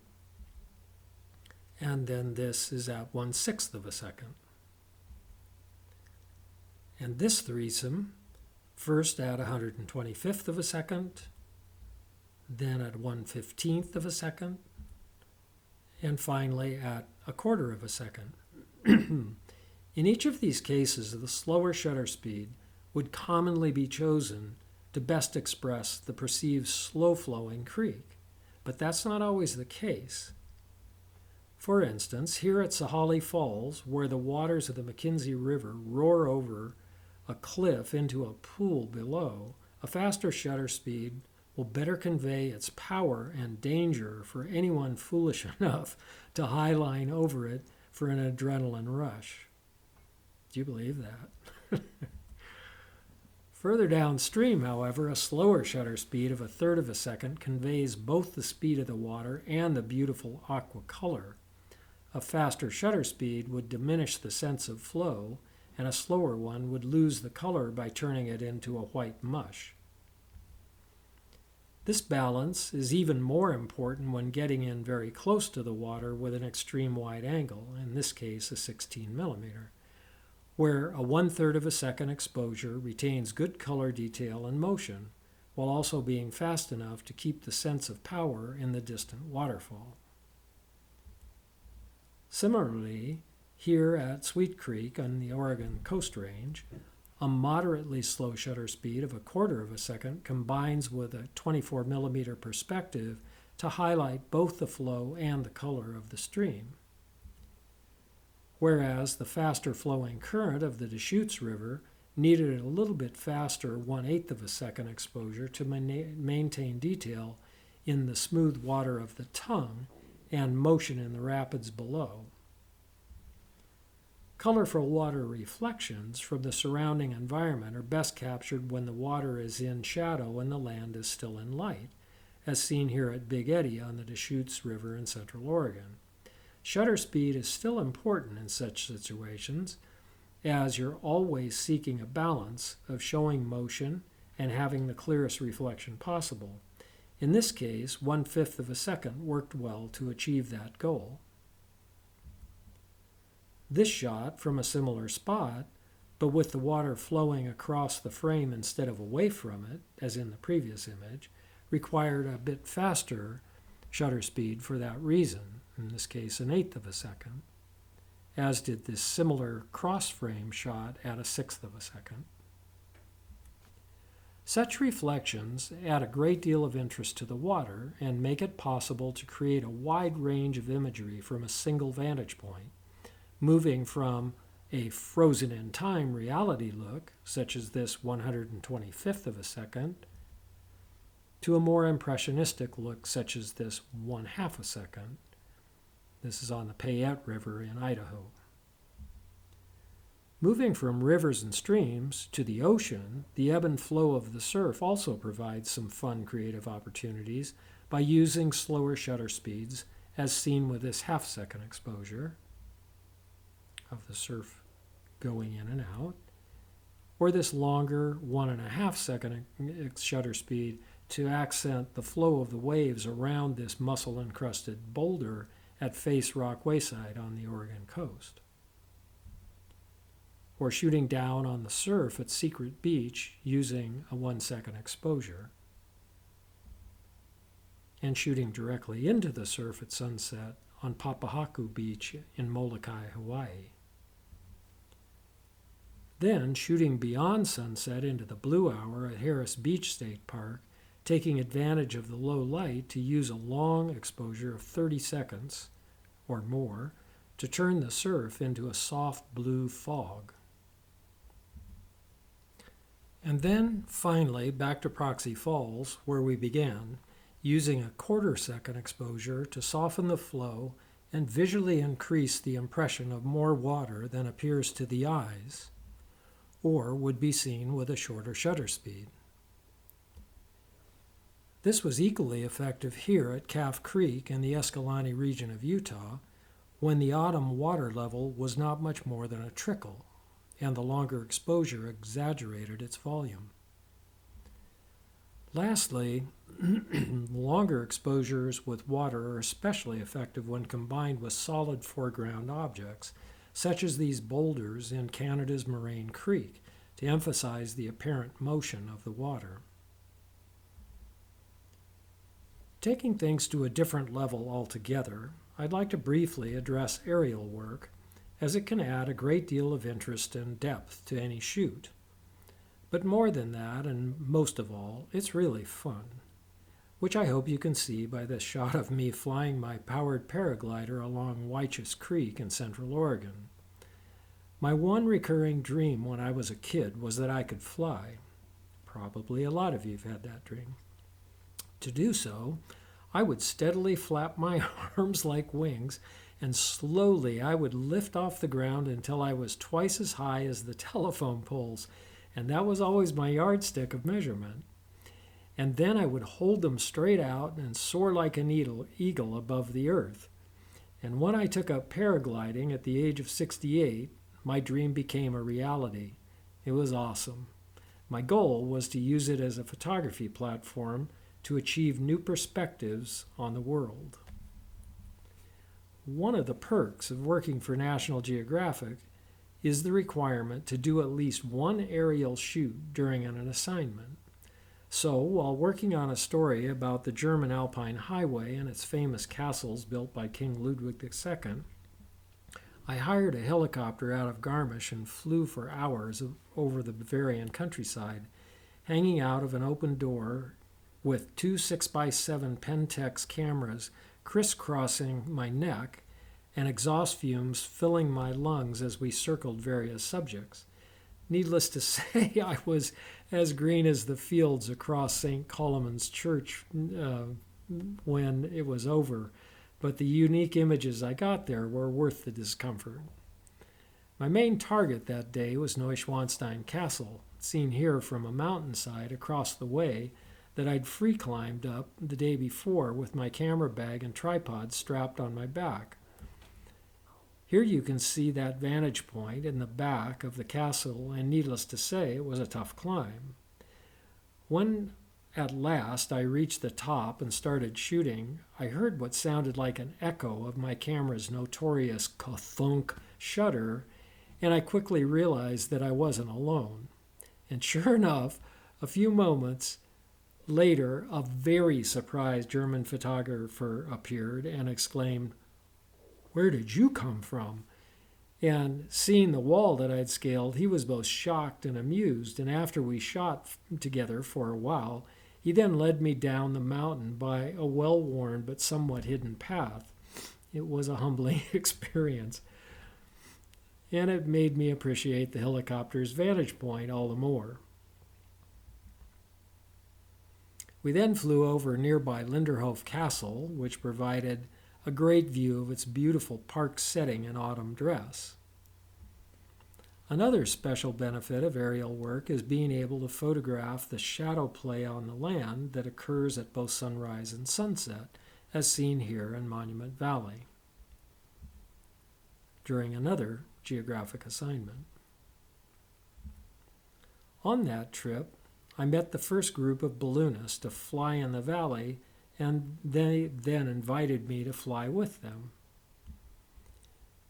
Speaker 1: and then this is at 1/6 of a second. And this threesome, first at 125th of a second, then at 1/15th of a second, and finally at 1/4 of a second. In each of these cases, the slower shutter speed would commonly be chosen to best express the perceived slow-flowing creek, but that's not always the case. For instance, here at Sahali Falls, where the waters of the McKenzie River roar over a cliff into a pool below, a faster shutter speed will better convey its power and danger for anyone foolish enough to highline over it for an adrenaline rush. Do you believe that? Further downstream, however, a slower shutter speed of 1/3 of a second conveys both the speed of the water and the beautiful aqua color. A faster shutter speed would diminish the sense of flow and a slower one would lose the color by turning it into a white mush. This balance is even more important when getting in very close to the water with an extreme wide angle, in this case a 16 millimeter, where a 1/3 of a second exposure retains good color detail and motion, while also being fast enough to keep the sense of power in the distant waterfall. Similarly, here at Sweet Creek on the Oregon Coast Range, a moderately slow shutter speed of a 1/4 of a second combines with a 24 millimeter perspective to highlight both the flow and the color of the stream. Whereas the faster flowing current of the Deschutes River needed a little bit faster 1/8 of a second exposure to maintain detail in the smooth water of the tongue and motion in the rapids below. Colorful water reflections from the surrounding environment are best captured when the water is in shadow and the land is still in light, as seen here at Big Eddy on the Deschutes River in Central Oregon. Shutter speed is still important in such situations, as you're always seeking a balance of showing motion and having the clearest reflection possible. In this case, 1/5 of a second worked well to achieve that goal. This shot from a similar spot, but with the water flowing across the frame instead of away from it, as in the previous image, required a bit faster shutter speed for that reason, in this case 1/8 of a second, as did this similar cross-frame shot at a 1/6 of a second. Such reflections add a great deal of interest to the water and make it possible to create a wide range of imagery from a single vantage point, moving from a frozen-in-time reality look, such as this 125th of a second, to a more impressionistic look, such as this 1/2 a second. This is on the Payette River in Idaho. Moving from rivers and streams to the ocean, the ebb and flow of the surf also provides some fun creative opportunities by using slower shutter speeds, as seen with this 1/2 second exposure of the surf going in and out, or this longer 1.5 second shutter speed to accent the flow of the waves around this mussel-encrusted boulder at Face Rock Wayside on the Oregon coast. Or shooting down on the surf at Secret Beach using a 1-second exposure. And shooting directly into the surf at sunset on Papahaku Beach in Molokai, Hawaii. Then shooting beyond sunset into the blue hour at Harris Beach State Park, taking advantage of the low light to use a long exposure of 30 seconds or more to turn the surf into a soft blue fog. And then finally back to Proxy Falls, where we began, using a 1/4 second exposure to soften the flow and visually increase the impression of more water than appears to the eyes, or would be seen with a shorter shutter speed. This was equally effective here at Calf Creek in the Escalante region of Utah, when the autumn water level was not much more than a trickle, and the longer exposure exaggerated its volume. Lastly, longer exposures with water are especially effective when combined with solid foreground objects, such as these boulders in Canada's Moraine Creek, to emphasize the apparent motion of the water. Taking things to a different level altogether, I'd like to briefly address aerial work, as it can add a great deal of interest and depth to any shoot. But more than that, and most of all, it's really fun, which I hope you can see by this shot of me flying my powered paraglider along Wychus Creek in Central Oregon. My one recurring dream when I was a kid was that I could fly. Probably a lot of you have had that dream. To do so, I would steadily flap my arms like wings, and slowly I would lift off the ground until I was twice as high as the telephone poles, and that was always my yardstick of measurement. And then I would hold them straight out and soar like an eagle above the earth. And when I took up paragliding at the age of 68, my dream became a reality. It was awesome. My goal was to use it as a photography platform to achieve new perspectives on the world. One of the perks of working for National Geographic is the requirement to do at least one aerial shoot during an assignment. So, while working on a story about the German Alpine Highway and its famous castles built by King Ludwig II, I hired a helicopter out of Garmisch and flew for hours over the Bavarian countryside, hanging out of an open door with two 6x7 Pentax cameras crisscrossing my neck and exhaust fumes filling my lungs as we circled various subjects. Needless to say, I was as green as the fields across St. Colomon's Church when it was over, but the unique images I got there were worth the discomfort. My main target that day was Neuschwanstein Castle, seen here from a mountainside across the way that I'd free climbed up the day before with my camera bag and tripod strapped on my back. Here you can see that vantage point in the back of the castle, and needless to say, it was a tough climb. When at last I reached the top and started shooting, I heard what sounded like an echo of my camera's notorious ka-thunk shutter, and I quickly realized that I wasn't alone. And sure enough, a few moments later, a very surprised German photographer appeared and exclaimed, "Where did you come from?" And seeing the wall that I'd scaled, he was both shocked and amused, and after we shot together for a while, he then led me down the mountain by a well-worn but somewhat hidden path. It was a humbling experience, and it made me appreciate the helicopter's vantage point all the more. We then flew over nearby Linderhof Castle, which provided a great view of its beautiful park setting in autumn dress. Another special benefit of aerial work is being able to photograph the shadow play on the land that occurs at both sunrise and sunset, as seen here in Monument Valley, during another geographic assignment. On that trip, I met the first group of balloonists to fly in the valley, and they then invited me to fly with them.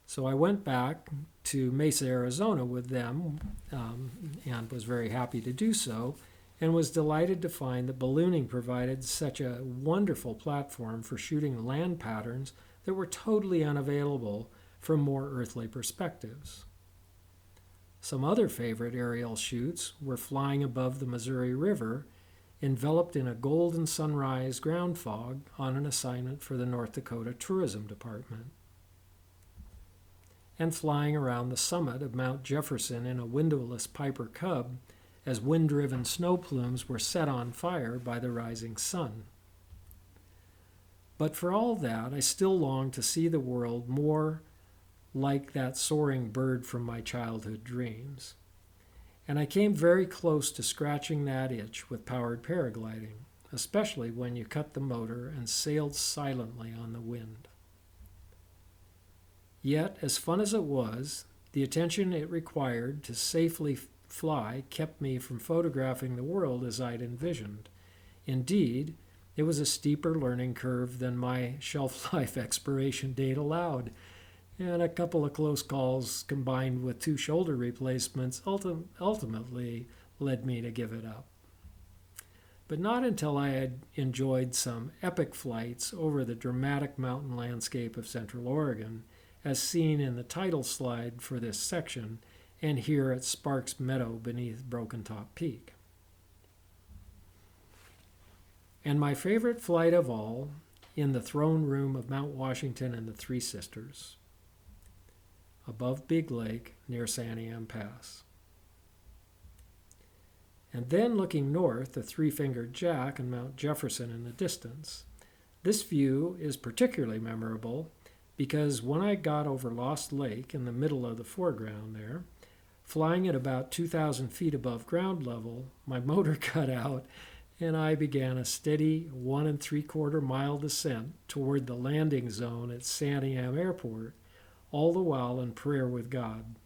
Speaker 1: So I went back to Mesa, Arizona with them, and was very happy to do so, and was delighted to find that ballooning provided such a wonderful platform for shooting land patterns that were totally unavailable from more earthly perspectives. Some other favorite aerial shoots were flying above the Missouri River, enveloped in a golden sunrise ground fog on an assignment for the North Dakota Tourism Department, and flying around the summit of Mount Jefferson in a windowless Piper Cub as wind-driven snow plumes were set on fire by the rising sun. But for all that, I still longed to see the world more like that soaring bird from my childhood dreams. And I came very close to scratching that itch with powered paragliding, especially when you cut the motor and sailed silently on the wind. Yet, as fun as it was, the attention it required to safely fly kept me from photographing the world as I'd envisioned. Indeed, it was a steeper learning curve than my shelf life expiration date allowed, and a couple of close calls combined with 2 shoulder replacements ultimately led me to give it up. But not until I had enjoyed some epic flights over the dramatic mountain landscape of Central Oregon, as seen in the title slide for this section, and here at Sparks Meadow beneath Broken Top Peak. And my favorite flight of all, in the throne room of Mount Washington and the Three Sisters, above Big Lake near Santiam Pass. And then looking north, the Three-Fingered Jack and Mount Jefferson in the distance. This view is particularly memorable because when I got over Lost Lake in the middle of the foreground there, flying at about 2,000 feet above ground level, my motor cut out and I began a steady 1 3/4 mile descent toward the landing zone at Santiam Airport, all the while in prayer with God.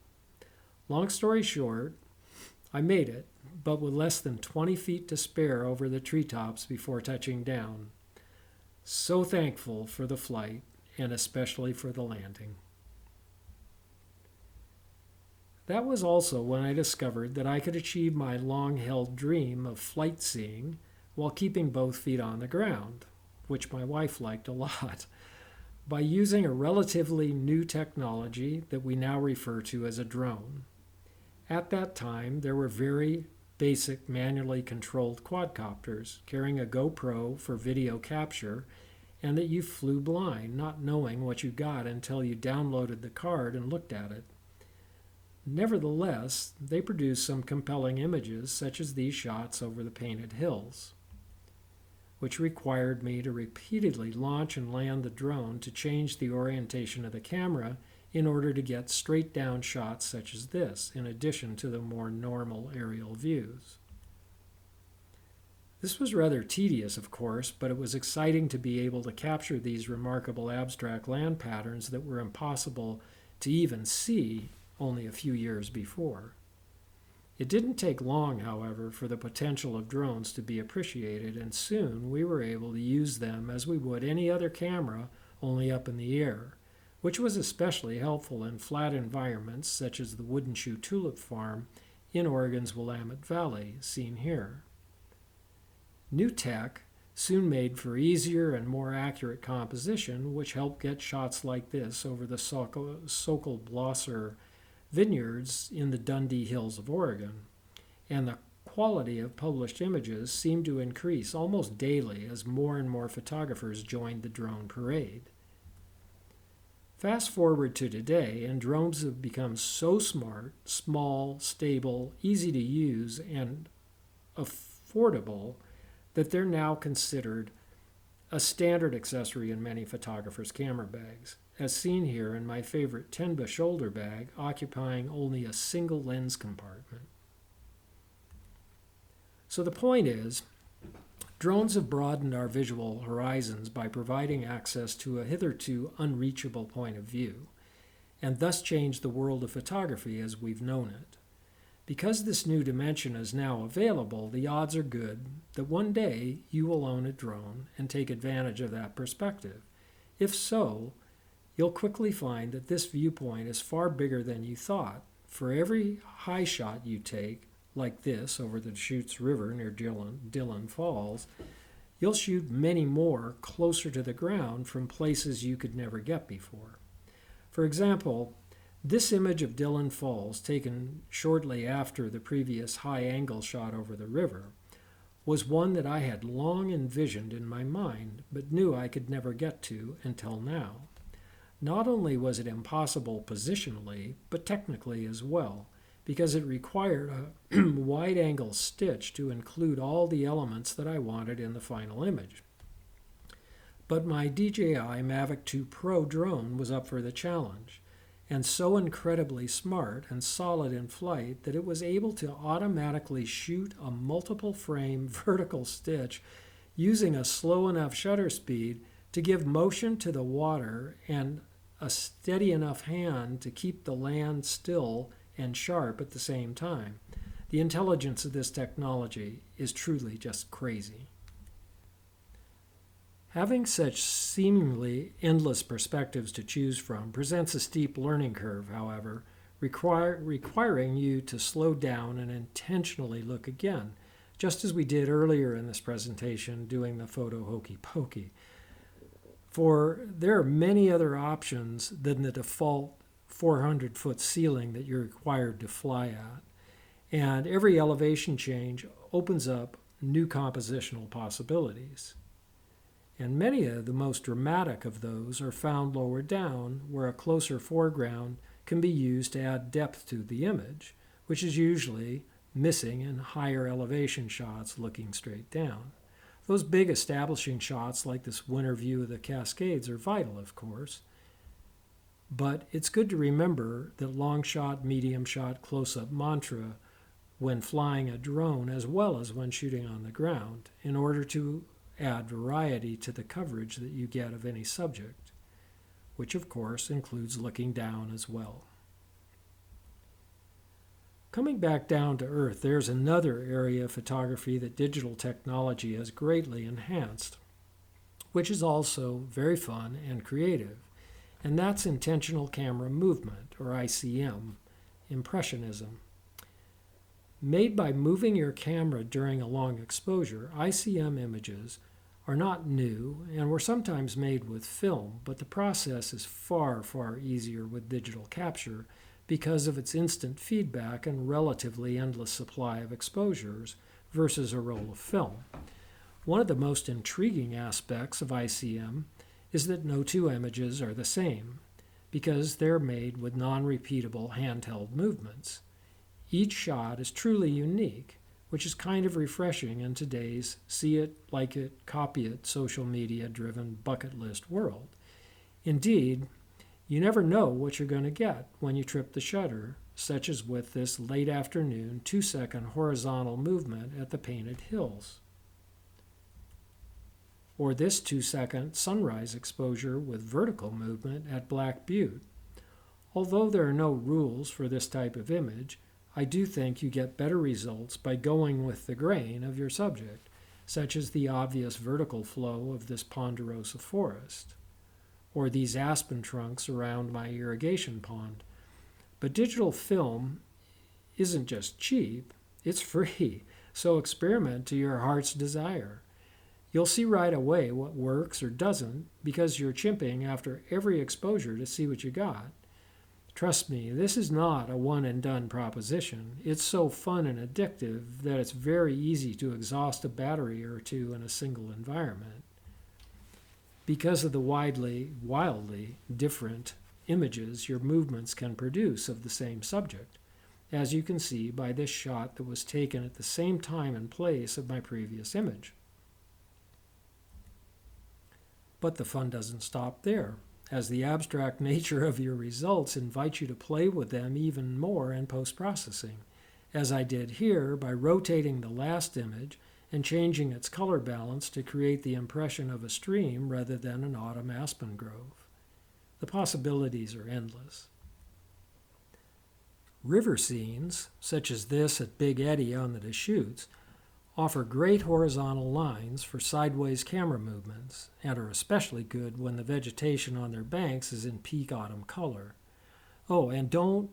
Speaker 1: Long story short, I made it, but with less than 20 feet to spare over the treetops before touching down. So thankful for the flight, and especially for the landing. That was also when I discovered that I could achieve my long-held dream of flight seeing while keeping both feet on the ground, which my wife liked a lot, by using a relatively new technology that we now refer to as a drone. At that time, there were very basic manually controlled quadcopters carrying a GoPro for video capture, and that you flew blind, not knowing what you got until you downloaded the card and looked at it. Nevertheless, they produced some compelling images, such as these shots over the painted hills, which required me to repeatedly launch and land the drone to change the orientation of the camera in order to get straight down shots such as this, in addition to the more normal aerial views. This was rather tedious, of course, but it was exciting to be able to capture these remarkable abstract land patterns that were impossible to even see only a few years before. It didn't take long, however, for the potential of drones to be appreciated, and soon we were able to use them as we would any other camera, only up in the air, which was especially helpful in flat environments such as the Wooden Shoe Tulip Farm in Oregon's Willamette Valley, seen here. New tech soon made for easier and more accurate composition, which helped get shots like this over the Sokol-Blosser vineyards in the Dundee Hills of Oregon, and the quality of published images seemed to increase almost daily as more and more photographers joined the drone parade. Fast forward to today, and drones have become so smart, small, stable, easy to use, and affordable that they're now considered a standard accessory in many photographers' camera bags, as seen here in my favorite Tenba shoulder bag occupying only a single lens compartment. So the point is, drones have broadened our visual horizons by providing access to a hitherto unreachable point of view, and thus changed the world of photography as we've known it. Because this new dimension is now available, the odds are good that one day you will own a drone and take advantage of that perspective. If so, you'll quickly find that this viewpoint is far bigger than you thought. For every high shot you take, like this over the Deschutes River near Dillon Falls, you'll shoot many more closer to the ground from places you could never get before. For example, this image of Dillon Falls, taken shortly after the previous high-angle shot over the river, was one that I had long envisioned in my mind, but knew I could never get to until now. Not only was it impossible positionally, but technically as well, because it required a wide-angle stitch to include all the elements that I wanted in the final image. But my DJI Mavic 2 Pro drone was up for the challenge, and so incredibly smart and solid in flight that it was able to automatically shoot a multiple frame vertical stitch using a slow enough shutter speed to give motion to the water and a steady enough hand to keep the land still and sharp at the same time. The intelligence of this technology is truly just crazy. Having such seemingly endless perspectives to choose from presents a steep learning curve, however, requiring you to slow down and intentionally look again, just as we did earlier in this presentation doing the photo hokey pokey. For there are many other options than the default 400-foot ceiling that you're required to fly at, and every elevation change opens up new compositional possibilities. And many of the most dramatic of those are found lower down, where a closer foreground can be used to add depth to the image, which is usually missing in higher elevation shots looking straight down. Those big establishing shots like this winter view of the Cascades are vital, of course, but it's good to remember that long shot, medium shot, close-up mantra when flying a drone as well as when shooting on the ground in order to add variety to the coverage that you get of any subject, which of course includes looking down as well. Coming back down to earth, there's another area of photography that digital technology has greatly enhanced, which is also very fun and creative, and that's intentional camera movement, or ICM, impressionism. Made by moving your camera during a long exposure, ICM images are not new and were sometimes made with film, but the process is far, far easier with digital capture because of its instant feedback and relatively endless supply of exposures versus a roll of film. One of the most intriguing aspects of ICM is that no two images are the same because they're made with non-repeatable handheld movements. Each shot is truly unique, which is kind of refreshing in today's see it, like it, copy it, social media-driven bucket list world. Indeed, you never know what you're going to get when you trip the shutter, such as with this late afternoon 2-second horizontal movement at the Painted Hills, or this 2-second sunrise exposure with vertical movement at Black Butte. Although there are no rules for this type of image, I do think you get better results by going with the grain of your subject, such as the obvious vertical flow of this ponderosa forest, or these aspen trunks around my irrigation pond. But digital film isn't just cheap, it's free, so experiment to your heart's desire. You'll see right away what works or doesn't because you're chimping after every exposure to see what you got. Trust me, this is not a one-and-done proposition. It's so fun and addictive that it's very easy to exhaust a battery or two in a single environment. Because of the wildly different images your movements can produce of the same subject, as you can see by this shot that was taken at the same time and place of my previous image. But the fun doesn't stop there, as the abstract nature of your results invites you to play with them even more in post-processing, as I did here by rotating the last image and changing its color balance to create the impression of a stream rather than an autumn aspen grove. The possibilities are endless. River scenes, such as this at Big Eddy on the Deschutes, offer great horizontal lines for sideways camera movements and are especially good when the vegetation on their banks is in peak autumn color. Oh, and don't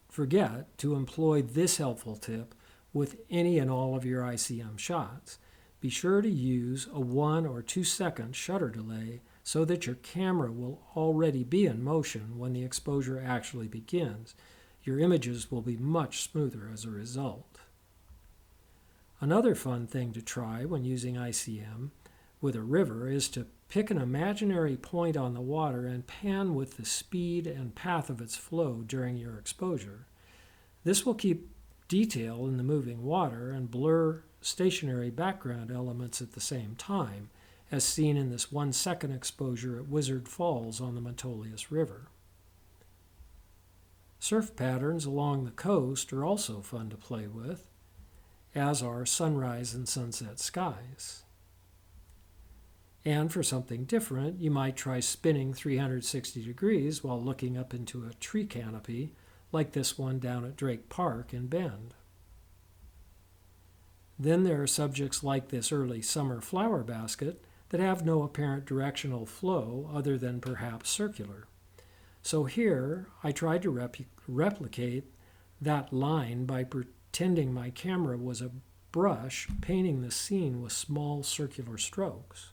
Speaker 1: forget to employ this helpful tip with any and all of your ICM shots. Be sure to use a 1 or 2 second shutter delay so that your camera will already be in motion when the exposure actually begins. Your images will be much smoother as a result. Another fun thing to try when using ICM with a river is to pick an imaginary point on the water and pan with the speed and path of its flow during your exposure. This will keep detail in the moving water and blur stationary background elements at the same time, as seen in this 1-second exposure at Wizard Falls on the Metolius River. Surf patterns along the coast are also fun to play with, as are sunrise and sunset skies. And for something different, you might try spinning 360 degrees while looking up into a tree canopy, like this one down at Drake Park in Bend. Then there are subjects like this early summer flower basket that have no apparent directional flow other than perhaps circular. So here, I tried to replicate that line by pretending my camera was a brush painting the scene with small circular strokes.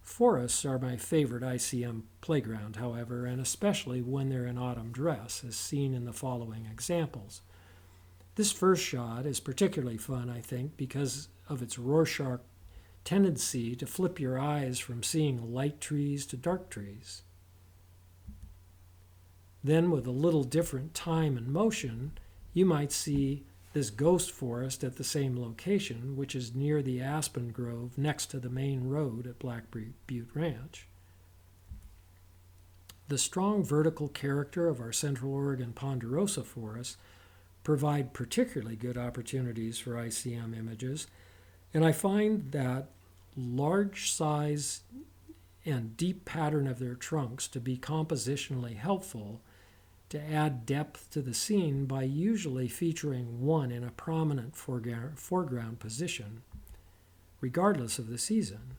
Speaker 1: Forests are my favorite ICM playground, however, and especially when they're in autumn dress, as seen in the following examples. This first shot is particularly fun, I think, because of its Rorschach tendency to flip your eyes from seeing light trees to dark trees. Then, with a little different time and motion, you might see this ghost forest at the same location, which is near the aspen grove next to the main road at Black Butte Ranch. The strong vertical character of our Central Oregon ponderosa forests provide particularly good opportunities for ICM images, and I find that large size and deep pattern of their trunks to be compositionally helpful to add depth to the scene by usually featuring one in a prominent foreground position, regardless of the season.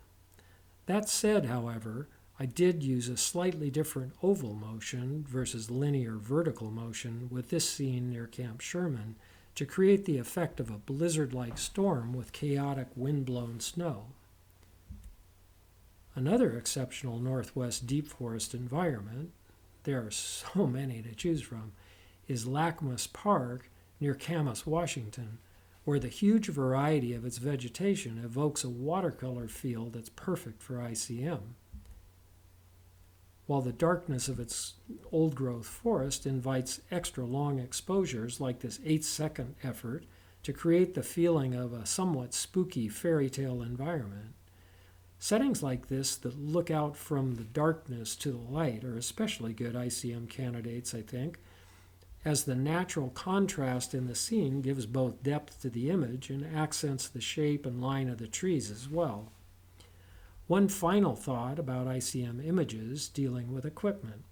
Speaker 1: That said, however, I did use a slightly different oval motion versus linear vertical motion with this scene near Camp Sherman to create the effect of a blizzard-like storm with chaotic wind-blown snow. Another exceptional Northwest deep forest environment, there are so many to choose from, is Lacamas Park near Camas, Washington, where the huge variety of its vegetation evokes a watercolor feel that's perfect for ICM, while the darkness of its old-growth forest invites extra long exposures like this 8-second effort to create the feeling of a somewhat spooky fairy tale environment. Settings like this that look out from the darkness to the light are especially good ICM candidates, I think, as the natural contrast in the scene gives both depth to the image and accents the shape and line of the trees as well. One final thought about ICM images dealing with equipment.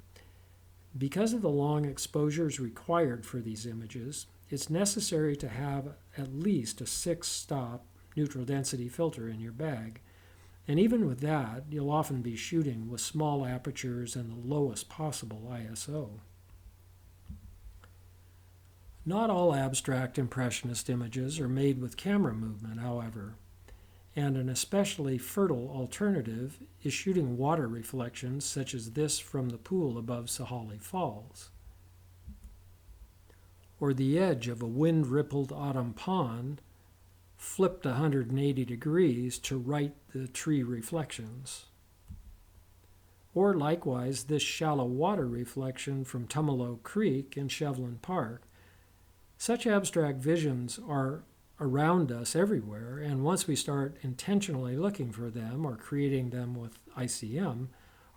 Speaker 1: Because of the long exposures required for these images, it's necessary to have at least a 6-stop neutral density filter in your bag. And even with that, you'll often be shooting with small apertures and the lowest possible ISO. Not all abstract impressionist images are made with camera movement, however, and an especially fertile alternative is shooting water reflections such as this from the pool above Sahalee Falls, or the edge of a wind-rippled autumn pond flipped 180 degrees to right the tree reflections. Or likewise, this shallow water reflection from Tumalo Creek in Shevlin Park. Such abstract visions are around us everywhere, and once we start intentionally looking for them or creating them with ICM,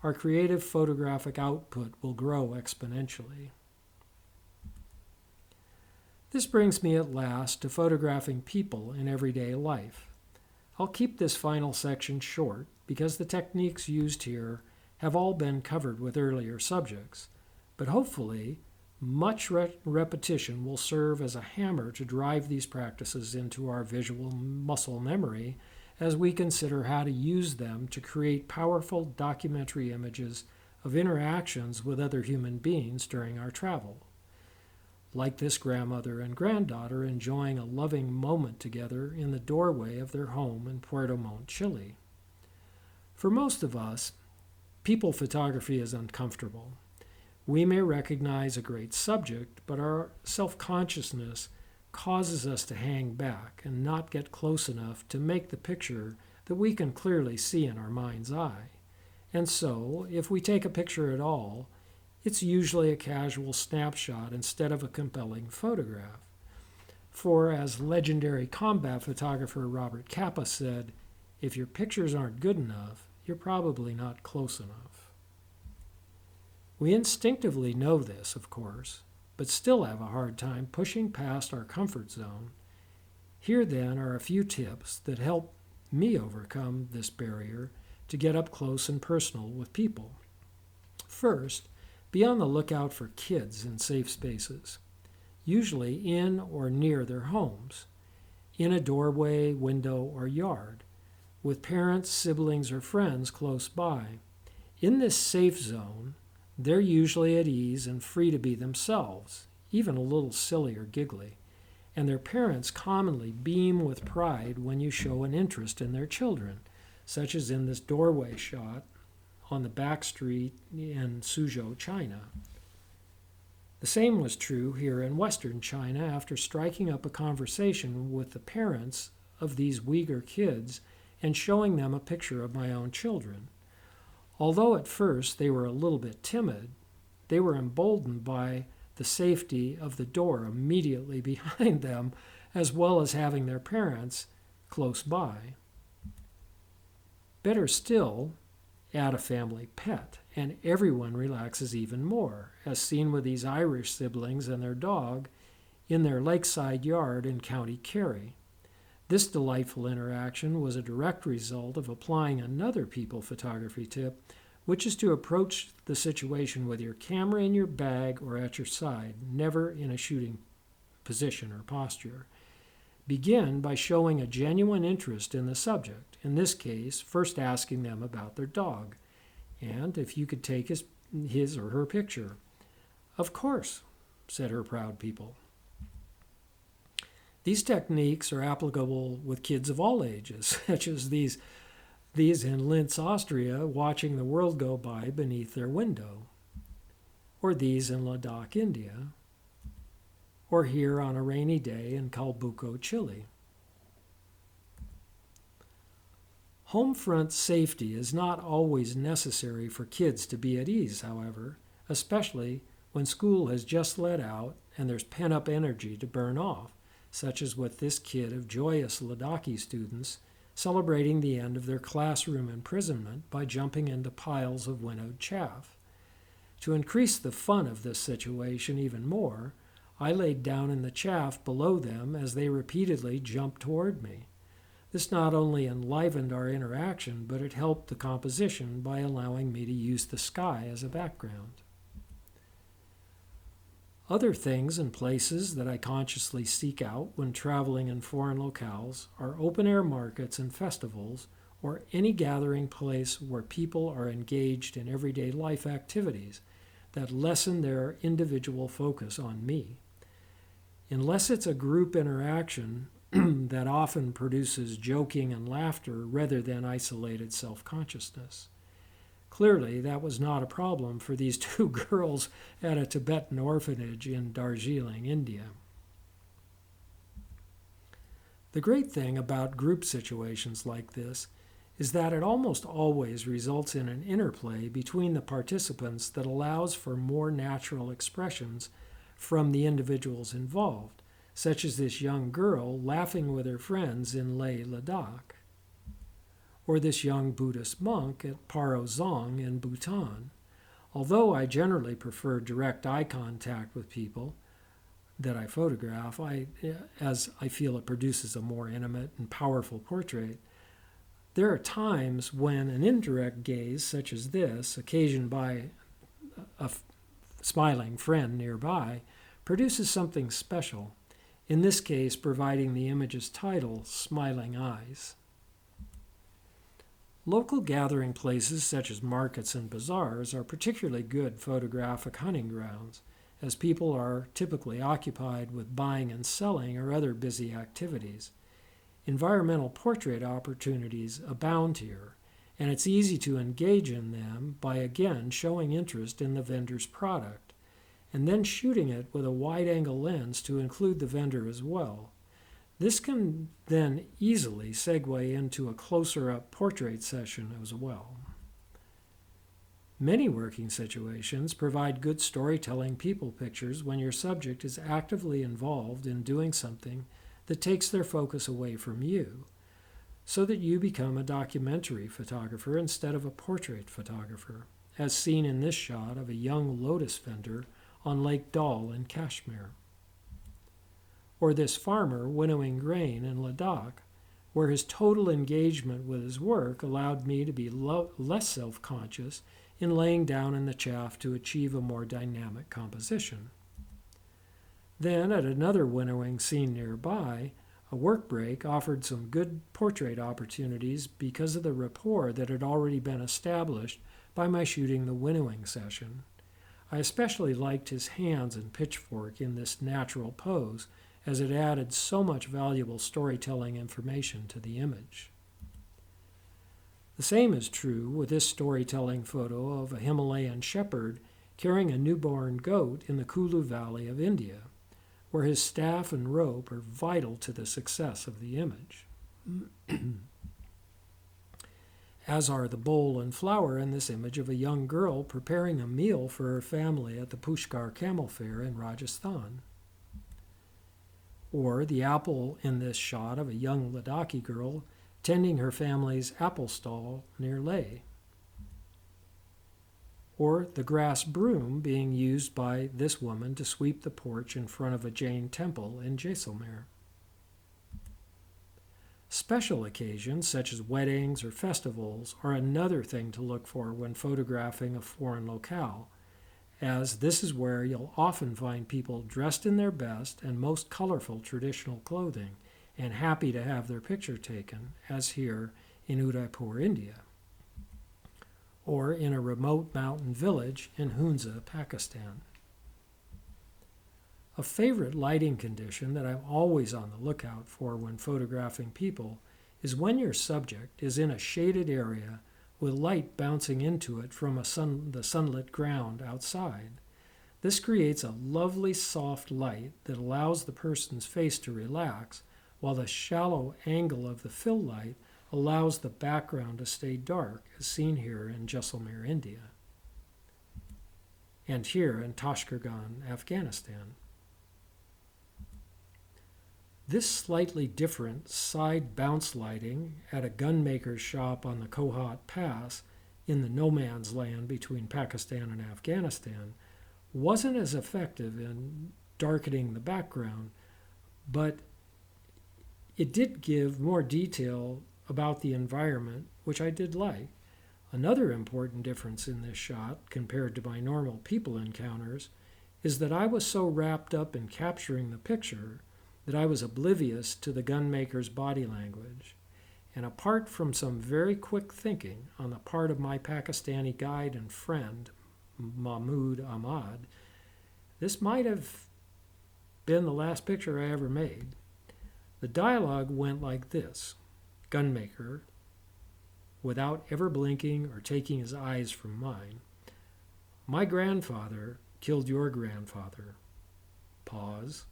Speaker 1: our creative photographic output will grow exponentially. This brings me at last to photographing people in everyday life. I'll keep this final section short because the techniques used here have all been covered with earlier subjects, but hopefully much repetition will serve as a hammer to drive these practices into our visual muscle memory as we consider how to use them to create powerful documentary images of interactions with other human beings during our travel. Like this grandmother and granddaughter enjoying a loving moment together in the doorway of their home in Puerto Montt, Chile. For most of us, people photography is uncomfortable. We may recognize a great subject, but our self-consciousness causes us to hang back and not get close enough to make the picture that we can clearly see in our mind's eye. And so, if we take a picture at all, it's usually a casual snapshot instead of a compelling photograph. For, as legendary combat photographer Robert Capa said, if your pictures aren't good enough, you're probably not close enough. We instinctively know this, of course, but still have a hard time pushing past our comfort zone. Here, then, are a few tips that help me overcome this barrier to get up close and personal with people. First, be on the lookout for kids in safe spaces, usually in or near their homes, in a doorway, window, or yard, with parents, siblings, or friends close by. In this safe zone, they're usually at ease and free to be themselves, even a little silly or giggly, and their parents commonly beam with pride when you show an interest in their children, such as in this doorway shot on the back street in Suzhou, China. The same was true here in Western China after striking up a conversation with the parents of these Uyghur kids and showing them a picture of my own children. Although at first they were a little bit timid, they were emboldened by the safety of the door immediately behind them, as well as having their parents close by. Better still, add a family pet, and everyone relaxes even more, as seen with these Irish siblings and their dog in their lakeside yard in County Kerry. This delightful interaction was a direct result of applying another people photography tip, which is to approach the situation with your camera in your bag or at your side, never in a shooting position or posture. Begin by showing a genuine interest in the subject, in this case, first asking them about their dog, and if you could take his or her picture. Of course, said her proud pupil. These techniques are applicable with kids of all ages, such as these in Linz, Austria, watching the world go by beneath their window, or these in Ladakh, India, or here on a rainy day in Calbuco, Chile. Home front safety is not always necessary for kids to be at ease, however, especially when school has just let out and there's pent-up energy to burn off, such as with this kid of joyous Ladakhi students celebrating the end of their classroom imprisonment by jumping into piles of winnowed chaff. To increase the fun of this situation even more, I laid down in the chaff below them as they repeatedly jumped toward me. This not only enlivened our interaction, but it helped the composition by allowing me to use the sky as a background. Other things and places that I consciously seek out when traveling in foreign locales are open-air markets and festivals, or any gathering place where people are engaged in everyday life activities that lessen their individual focus on me. Unless it's a group interaction that often produces joking and laughter rather than isolated self-consciousness. Clearly, that was not a problem for these two girls at a Tibetan orphanage in Darjeeling, India. The great thing about group situations like this is that it almost always results in an interplay between the participants that allows for more natural expressions from the individuals involved, such as this young girl laughing with her friends in Leh Ladakh, or this young Buddhist monk at Paro Zong in Bhutan. Although I generally prefer direct eye contact with people that I photograph, as I feel it produces a more intimate and powerful portrait, there are times when an indirect gaze such as this, occasioned by a smiling friend nearby, produces something special, in this case providing the image's title, Smiling Eyes. Local gathering places such as markets and bazaars are particularly good photographic hunting grounds, as people are typically occupied with buying and selling or other busy activities. Environmental portrait opportunities abound here, and it's easy to engage in them by again showing interest in the vendor's product, and then shooting it with a wide-angle lens to include the vendor as well. This can then easily segue into a closer-up portrait session as well. Many working situations provide good storytelling people pictures when your subject is actively involved in doing something that takes their focus away from you, so that you become a documentary photographer instead of a portrait photographer, as seen in this shot of a young lotus vendor on Lake Dal in Kashmir. Or this farmer winnowing grain in Ladakh, where his total engagement with his work allowed me to be less self-conscious in laying down in the chaff to achieve a more dynamic composition. Then, at another winnowing scene nearby, a work break offered some good portrait opportunities because of the rapport that had already been established by my shooting the winnowing session. I especially liked his hands and pitchfork in this natural pose, as it added so much valuable storytelling information to the image. The same is true with this storytelling photo of a Himalayan shepherd carrying a newborn goat in the Kulu Valley of India, where his staff and rope are vital to the success of the image, as are the bowl and flower in this image of a young girl preparing a meal for her family at the Pushkar Camel Fair in Rajasthan. Or the apple in this shot of a young Ladakhi girl tending her family's apple stall near Leh. Or the grass broom being used by this woman to sweep the porch in front of a Jain temple in Jaisalmer. Special occasions, such as weddings or festivals, are another thing to look for when photographing a foreign locale, as this is where you'll often find people dressed in their best and most colorful traditional clothing and happy to have their picture taken, as here in Udaipur, India, or in a remote mountain village in Hunza, Pakistan. A favorite lighting condition that I'm always on the lookout for when photographing people is when your subject is in a shaded area with light bouncing into it from the sunlit ground outside. This creates a lovely soft light that allows the person's face to relax, while the shallow angle of the fill light allows the background to stay dark, as seen here in Jaisalmer, India, and here in Tashqargan, Afghanistan. This slightly different side bounce lighting at a gunmaker's shop on the Kohat Pass in the no man's land between Pakistan and Afghanistan wasn't as effective in darkening the background, but it did give more detail about the environment, which I did like. Another important difference in this shot compared to my normal people encounters is that I was so wrapped up in capturing the picture that I was oblivious to the gunmaker's body language. And apart from some very quick thinking on the part of my Pakistani guide and friend, Mahmoud Ahmad, this might have been the last picture I ever made. The dialogue went like this: Gunmaker, without ever blinking or taking his eyes from mine, my grandfather killed your grandfather. Pause.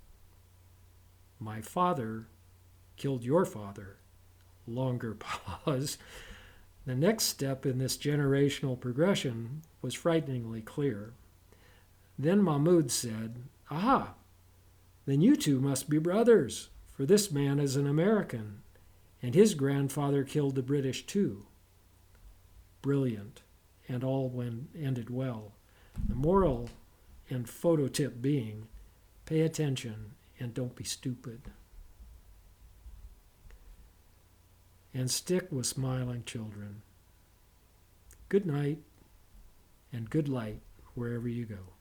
Speaker 1: My father killed your father. Longer pause. The next step in this generational progression was frighteningly clear. Then Mahmoud said, "Aha, then you two must be brothers, for this man is an American, and his grandfather killed the British too." Brilliant, and all ended well. The moral and photo tip being, pay attention and don't be stupid. And stick with smiling children. Good night and good light wherever you go.